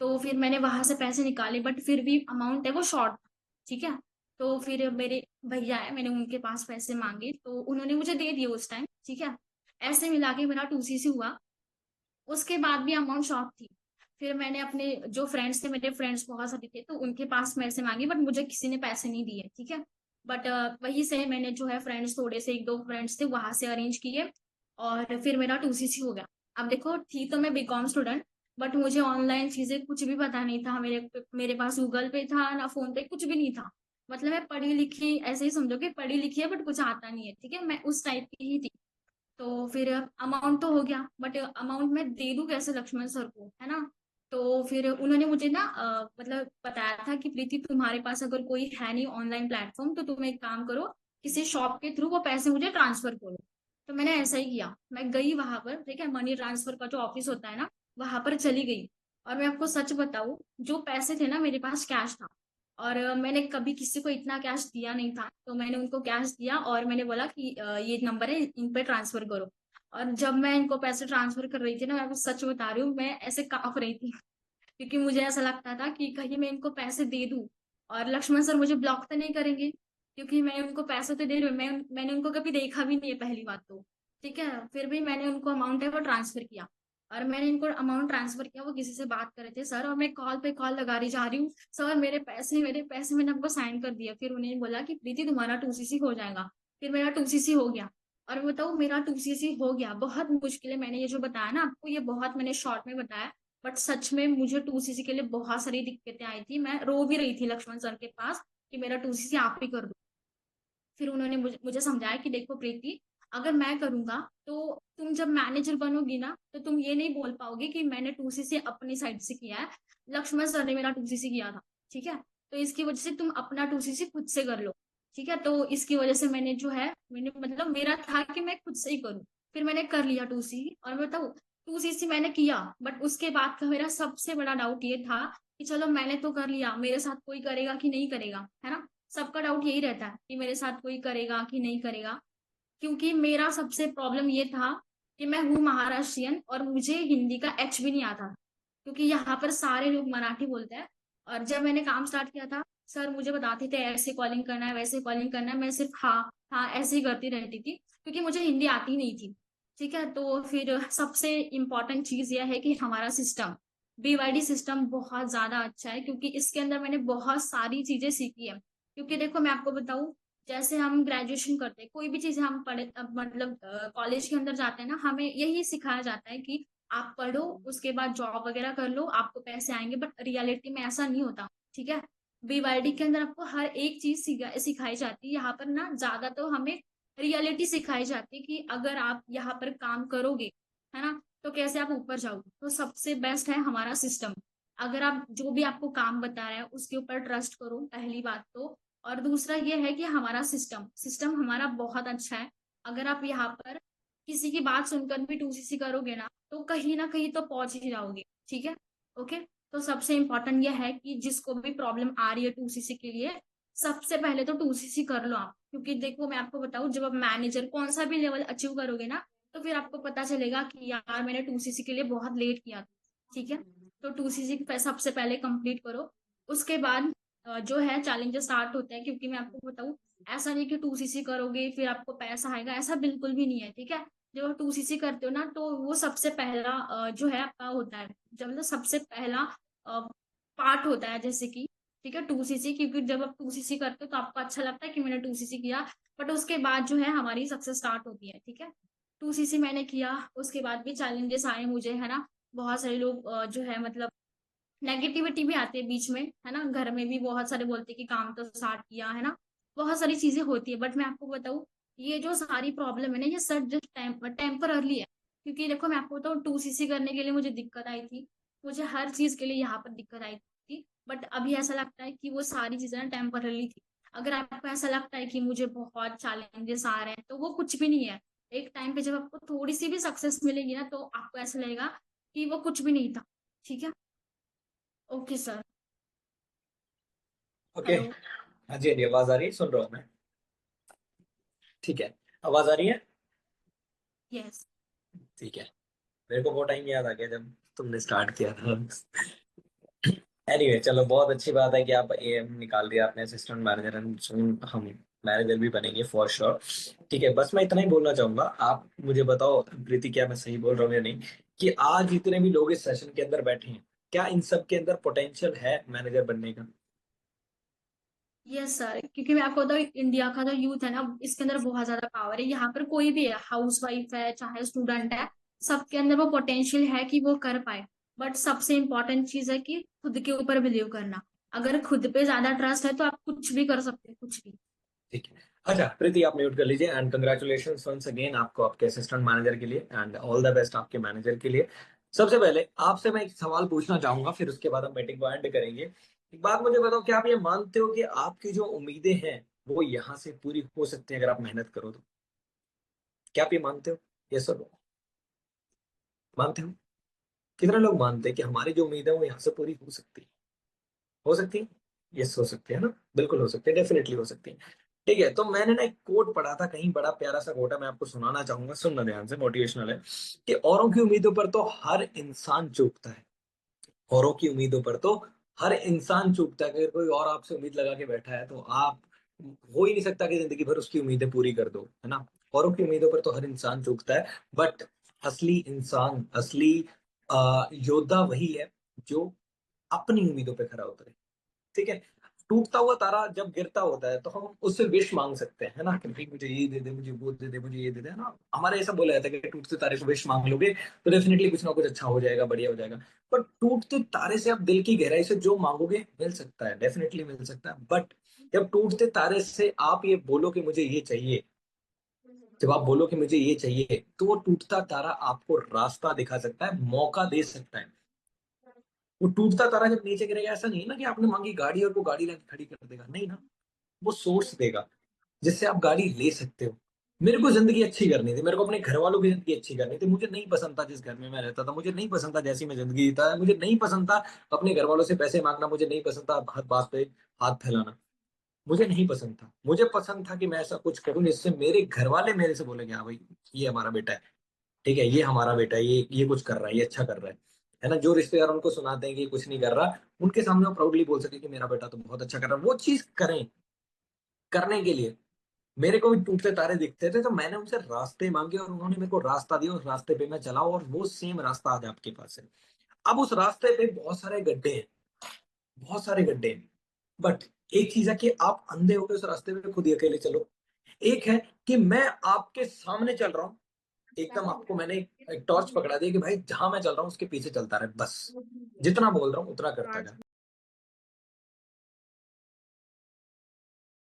तो फिर मैंने वहां से पैसे निकाले, बट फिर भी अमाउंट है वो शॉर्ट था। ठीक है, तो फिर मेरे भैया है, मैंने उनके पास पैसे मांगे तो उन्होंने मुझे दे दिए उस टाइम। ठीक है, ऐसे मिला के मेरा 2cc हुआ। उसके बाद भी अमाउंट शॉर्ट थी। फिर मैंने अपने जो फ्रेंड्स थे, मेरे फ्रेंड्स बहुत सारे थे, तो उनके पास पैसे मांगे, बट मुझे किसी ने पैसे नहीं दिए। ठीक है, बट वही से मैंने जो है फ्रेंड्स, थोड़े से 1-2 फ्रेंड्स थे वहां से अरेंज किए, और फिर मेरा 2cc हो गया। अब देखो, थी तो मैं बीकॉम स्टूडेंट, बट मुझे ऑनलाइन चीजें कुछ भी पता नहीं था। मेरे मेरे पास गूगल पे था ना, फोन पे कुछ भी नहीं था। मतलब मैं पढ़ी लिखी, ऐसे ही समझो कि पढ़ी लिखी है बट कुछ आता नहीं है, ठीक है, मैं उस टाइप की ही थी। तो फिर अमाउंट तो हो गया, बट अमाउंट मैं दे दूं कैसे लक्ष्मण सर को, है ना। तो फिर उन्होंने मुझे ना मतलब बताया था कि प्रीति तुम्हारे पास अगर कोई है नहीं ऑनलाइन प्लेटफॉर्म, तो तुम एक काम करो, किसी शॉप के थ्रू वो पैसे मुझे ट्रांसफर करो। तो मैंने ऐसा ही किया, मैं गई वहां पर, ठीक है, मनी ट्रांसफर का जो ऑफिस होता है ना, वहां पर चली गई। और मैं आपको सच बताऊं, जो पैसे थे ना मेरे पास कैश था, और मैंने कभी किसी को इतना कैश दिया नहीं था, तो मैंने उनको कैश दिया और मैंने बोला कि ये नंबर है, इन पे ट्रांसफर करो। और जब मैं इनको पैसे ट्रांसफर कर रही थी ना, मैं आपको सच बता रही हूँ, मैं ऐसे कांप रही थी, क्योंकि मुझे ऐसा लगता था कि कहीं मैं इनको पैसे दे दूं और लक्ष्मण सर मुझे ब्लॉक तो नहीं करेंगे, क्योंकि मैं उनको पैसे तो दे रही हूँ, मैंने उनको कभी देखा भी नहीं है पहली बात तो, ठीक है। फिर भी मैंने उनको अमाउंट है वो ट्रांसफर किया, और मैंने इनको अमाउंट ट्रांसफर किया, वो किसी से बात कर रहे थे सर, और मैं कॉल पे कॉल लगा रही जा रही हूँ, सर मेरे पैसे, मेरे पैसे, मैंने आपको साइन कर दिया। फिर उन्होंने बोला कि प्रीति तुम्हारा 2cc हो जाएगा। फिर मेरा 2cc हो गया। और बताओ, मेरा 2cc हो गया, बहुत मुश्किल है, मैंने ये जो बताया ना आपको, ये बहुत मैंने शॉर्ट में बताया, बट सच में मुझे 2cc के लिए बहुत सारी दिक्कतें आई थी, मैं रो भी रही थी लक्ष्मण सर के पास कि मेरा 2cc आप ही कर दो। फिर उन्होंने मुझे समझाया कि देखो प्रीति, अगर मैं करूंगा तो तुम जब मैनेजर बनोगी ना, तो तुम ये नहीं बोल पाओगे कि मैंने 2cc अपनी साइड से किया है, लक्ष्मण सर ने मेरा 2cc किया था, ठीक है। तो इसकी वजह से तुम अपना 2cc खुद से कर लो, ठीक है। तो इसकी वजह से मैंने जो है, मैंने मतलब मेरा था कि मैं खुद से ही करूँ। फिर मैंने कर लिया 2cc, और मैं बताऊँ, 2cc मैंने किया, बट उसके बाद का मेरा सबसे बड़ा डाउट ये था कि चलो मैंने तो कर लिया, मेरे साथ कोई करेगा कि नहीं करेगा, है ना। सबका डाउट यही रहता है कि मेरे साथ कोई करेगा कि नहीं करेगा, क्योंकि मेरा सबसे प्रॉब्लम ये था कि मैं हूँ महाराष्ट्रियन और मुझे हिंदी का एच भी नहीं आता, क्योंकि यहाँ पर सारे लोग मराठी बोलते हैं। और जब मैंने काम स्टार्ट किया था, सर मुझे बताते थे ऐसे कॉलिंग करना है, वैसे कॉलिंग करना है, मैं सिर्फ हाँ हाँ ऐसे ही करती रहती थी, क्योंकि मुझे हिंदी आती नहीं थी, ठीक है। तो फिर सबसे इम्पोर्टेंट चीज यह है कि हमारा सिस्टम, BYD सिस्टम बहुत ज्यादा अच्छा है, क्योंकि इसके अंदर मैंने बहुत सारी चीजें सीखी है। क्योंकि देखो मैं आपको बताऊं, जैसे हम ग्रेजुएशन करते हैं, कोई भी चीज हम पढ़े, मतलब कॉलेज के अंदर जाते हैं ना, हमें यही सिखाया जाता है कि आप पढ़ो, उसके बाद जॉब वगैरह कर लो, आपको पैसे आएंगे, बट रियलिटी में ऐसा नहीं होता, ठीक है। BYD के अंदर आपको हर एक चीज सिखाई जाती है, यहाँ पर ना ज्यादा तो हमें रियलिटी सिखाई जाती है कि अगर आप यहाँ पर काम करोगे, है ना, तो कैसे आप ऊपर जाओगे। तो सबसे बेस्ट है हमारा सिस्टम। अगर आप जो भी आपको काम बता रहे हैं उसके ऊपर ट्रस्ट करो, पहली बात तो। और दूसरा ये है कि हमारा सिस्टम सिस्टम हमारा बहुत अच्छा है। अगर आप यहाँ पर किसी की बात सुनकर भी 2cc करोगे ना कहीं तो पहुंच ही जाओगे, ठीक है। ओके। तो सबसे इम्पोर्टेंट यह है कि जिसको भी प्रॉब्लम आ रही है 2cc के लिए, सबसे पहले तो 2cc कर लो आप, क्योंकि देखो मैं आपको बताऊं, जब आप मैनेजर कौन सा भी लेवल अचीव करोगे ना, तो फिर आपको पता चलेगा कि यार मैंने 2cc के लिए बहुत लेट किया था, ठीक है। तो 2cc सबसे पहले कंप्लीट करो। उसके बाद जो है चैलेंजेस स्टार्ट होते हैं, क्योंकि मैं आपको बताऊं, ऐसा नहीं कि 2cc करोगे फिर आपको पैसा आएगा, ऐसा बिल्कुल भी नहीं है, ठीक है। जब आप 2cc करते हो ना, तो वो सबसे पहला जो है आपका होता है, जब मतलब सबसे पहला पार्ट होता है, जैसे कि, ठीक है, 2cc, क्योंकि जब आप 2cc करते हो तो आपको अच्छा लगता है कि मैंने 2cc किया, बट उसके बाद जो है हमारी सक्सेस स्टार्ट होती है, ठीक है। 2cc मैंने किया, उसके बाद भी चैलेंजेस आए मुझे, है ना। बहुत सारे लोग जो है मतलब नेगेटिविटी भी आती है बीच में, है ना, घर में भी बहुत सारे बोलते हैं कि काम तो स्टार्ट किया, है ना। बहुत सारी चीजें होती है, बट मैं आपको बताऊं, ये जो सारी प्रॉब्लम है ना, ये सर जस्ट टेम्परली है। क्योंकि देखो मैं आपको बताऊं, 2cc करने के लिए मुझे दिक्कत आई थी, मुझे हर चीज के लिए यहाँ पर दिक्कत आई थी, बट अभी ऐसा लगता है कि वो सारी चीजें ना टेम्परली थी। अगर आपको ऐसा लगता है कि मुझे बहुत चैलेंजेस आ रहे हैं, तो वो कुछ भी नहीं है। एक टाइम पे जब आपको थोड़ी सी भी सक्सेस मिलेगी ना, तो आपको ऐसा लगेगा कि वो कुछ भी नहीं था, ठीक है। Okay sir. ओके। हेलो। हाँ जी, हाँ जी, आवाज आ रही है, सुन रहा हूँ मैं। ठीक है, आवाज आ रही है। यस। ठीक है। मेरे को वो टाइम याद आ गया जब तुमने स्टार्ट किया था। एनीवे, चलो, बहुत अच्छी बात है कि आप एएम निकाल दिया आपने, असिस्टेंट मैनेजर, एंड सुन हम मैनेजर भी बनेंगे फॉर श्योर। ठीक है, बस मैं इतना ही बोलना चाहूंगा। आप मुझे बताओ प्रीति, क्या मैं सही बोल रहा हूँ या नहीं, कि आज जितने भी लोग इस सेशन के अंदर बैठे हैं, क्या इन सब के अंदर पोटेंशियल है मैनेजर बनने का? यस सर, क्योंकि मैं आपको बताऊँ, इंडिया का जो यूथ है ना, इसके अंदर बहुत ज्यादा पावर है। यहाँ पर कोई भी है, हाउस वाइफ है चाहे स्टूडेंट है, सबके अंदर वो पोटेंशियल है कि वो कर पाए। बट सबसे इम्पोर्टेंट चीज है कि खुद के ऊपर बिलीव करना। अगर खुद पे ज्यादा ट्रस्ट है तो आप कुछ भी कर सकते हैं, कुछ भी। ठीक है। अच्छा प्रीति, आप म्यूट कर लीजिए। एंड कंग्रेचुलेशन वंस अगेन आपको आपके असिस्टेंट मैनेजर के लिए, एंड ऑल द बेस्ट आपके मैनेजर के लिए। सबसे पहले आपसे मैं एक सवाल पूछना चाहूंगा, फिर उसके बाद हम मीटिंग को एंड करेंगे। एक बात मुझे बताओ, क्या आप ये मानते हो कि आपकी जो उम्मीदें हैं वो यहाँ से पूरी हो सकती है अगर आप मेहनत करो तो? क्या आप ये मानते हो? यस और नो? मानते हो? कितने लोग मानते हैं कि हमारी जो उम्मीद है वो यहाँ से पूरी हो सकती है? हो सकती है? यस, हो सकती है ना? बिल्कुल हो सकती है, डेफिनेटली हो सकती है। ठीक है, तो मैंने ना एक कोट पढ़ा था कहीं, बड़ा प्यारा सा कोट है, मैं आपको सुनाना चाहूंगा, सुनना ध्यान से, मोटिवेशनल है। कि औरों की उम्मीदों पर तो हर इंसान चूकता है। औरों की उम्मीदों पर तो हर इंसान चूकता है। अगर कोई और आपसे उम्मीद लगा के बैठा है तो आप, हो ही नहीं सकता कि जिंदगी भर उसकी उम्मीदें पूरी कर दो, है ना? औरों की उम्मीदों पर तो हर इंसान चूकता है, बट असली इंसान, असली योद्धा वही है जो अपनी उम्मीदों पे खरा उतरे। ठीक है। टूटता हुआ तारा जब गिरता होता है तो हम उससे विश मांग सकते हैं, है ना? कि भाई मुझे ये दे दे, मुझे वो दे दे, मुझे ये दे दे, है ना? हमारे ऐसा बोला जाता है कि टूटते तारे से विश मांग लोगे तो डेफिनेटली कुछ ना कुछ अच्छा हो जाएगा, बढ़िया हो जाएगा। पर टूटते तारे से आप दिल की गहराई से जो मांगोगे मिल सकता है, डेफिनेटली मिल सकता है। बट जब टूटते तारे से आप ये बोलो कि मुझे ये चाहिए, जब आप बोलो कि मुझे ये चाहिए, तो वो टूटता तारा आपको रास्ता दिखा सकता है, मौका दे सकता है। वो टूटता तारा जब नीचे गिरेगा, ऐसा नहीं है ना कि आपने मांगी गाड़ी और वो गाड़ी लाके खड़ी कर देगा, नहीं ना। वो सोर्स देगा जिससे आप गाड़ी ले सकते हो। मेरे को जिंदगी अच्छी करनी थी, मेरे को अपने घर वालों की जिंदगी अच्छी करनी थी। मुझे नहीं पसंद था जिस घर में मैं रहता था, मुझे नहीं पसंद था जैसी मैं जिंदगी जीता, मुझे नहीं पसंद था अपने घर वालों से पैसे मांगना, मुझे नहीं पसंद था हर बात पे हाथ फैलाना। मुझे नहीं पसंद था। मुझे पसंद था कि मैं ऐसा कुछ करूं जिससे मेरे घर वाले मेरे से बोले कि हाँ भाई, ये हमारा बेटा है। ठीक है, ये हमारा बेटा है, ये कुछ कर रहा है, ये अच्छा कर रहा है ना? जो रिश्तेदार उनको सुनाते हैं कि ये कुछ नहीं कर रहा, उनके सामने वो प्राउडली बोल सके कि मेरा बेटा तो बहुत अच्छा कर रहा है। वो चीज करें, करने के लिए मेरे को भी टूटते तारे दिखते थे, तो मैंने उनसे रास्ते मांगे और उन्होंने मेरे को रास्ता दिया। उस रास्ते पे मैं चला और वो सेम रास्ता आज आपके पास है। अब उस रास्ते पे बहुत सारे गड्ढे हैं, बहुत सारे गड्ढे हैं। बट एक चीज है कि आप अंधे होकर उस रास्ते पे खुद ही अकेले चलो। एक है कि मैं आपके सामने चल रहा हूँ, एकदम आपको मैंने एक टॉर्च पकड़ा दी कि भाई जहां मैं चल रहा हूँ उसके पीछे चलता रहे, बस जितना बोल रहा हूँ उतना करता जा।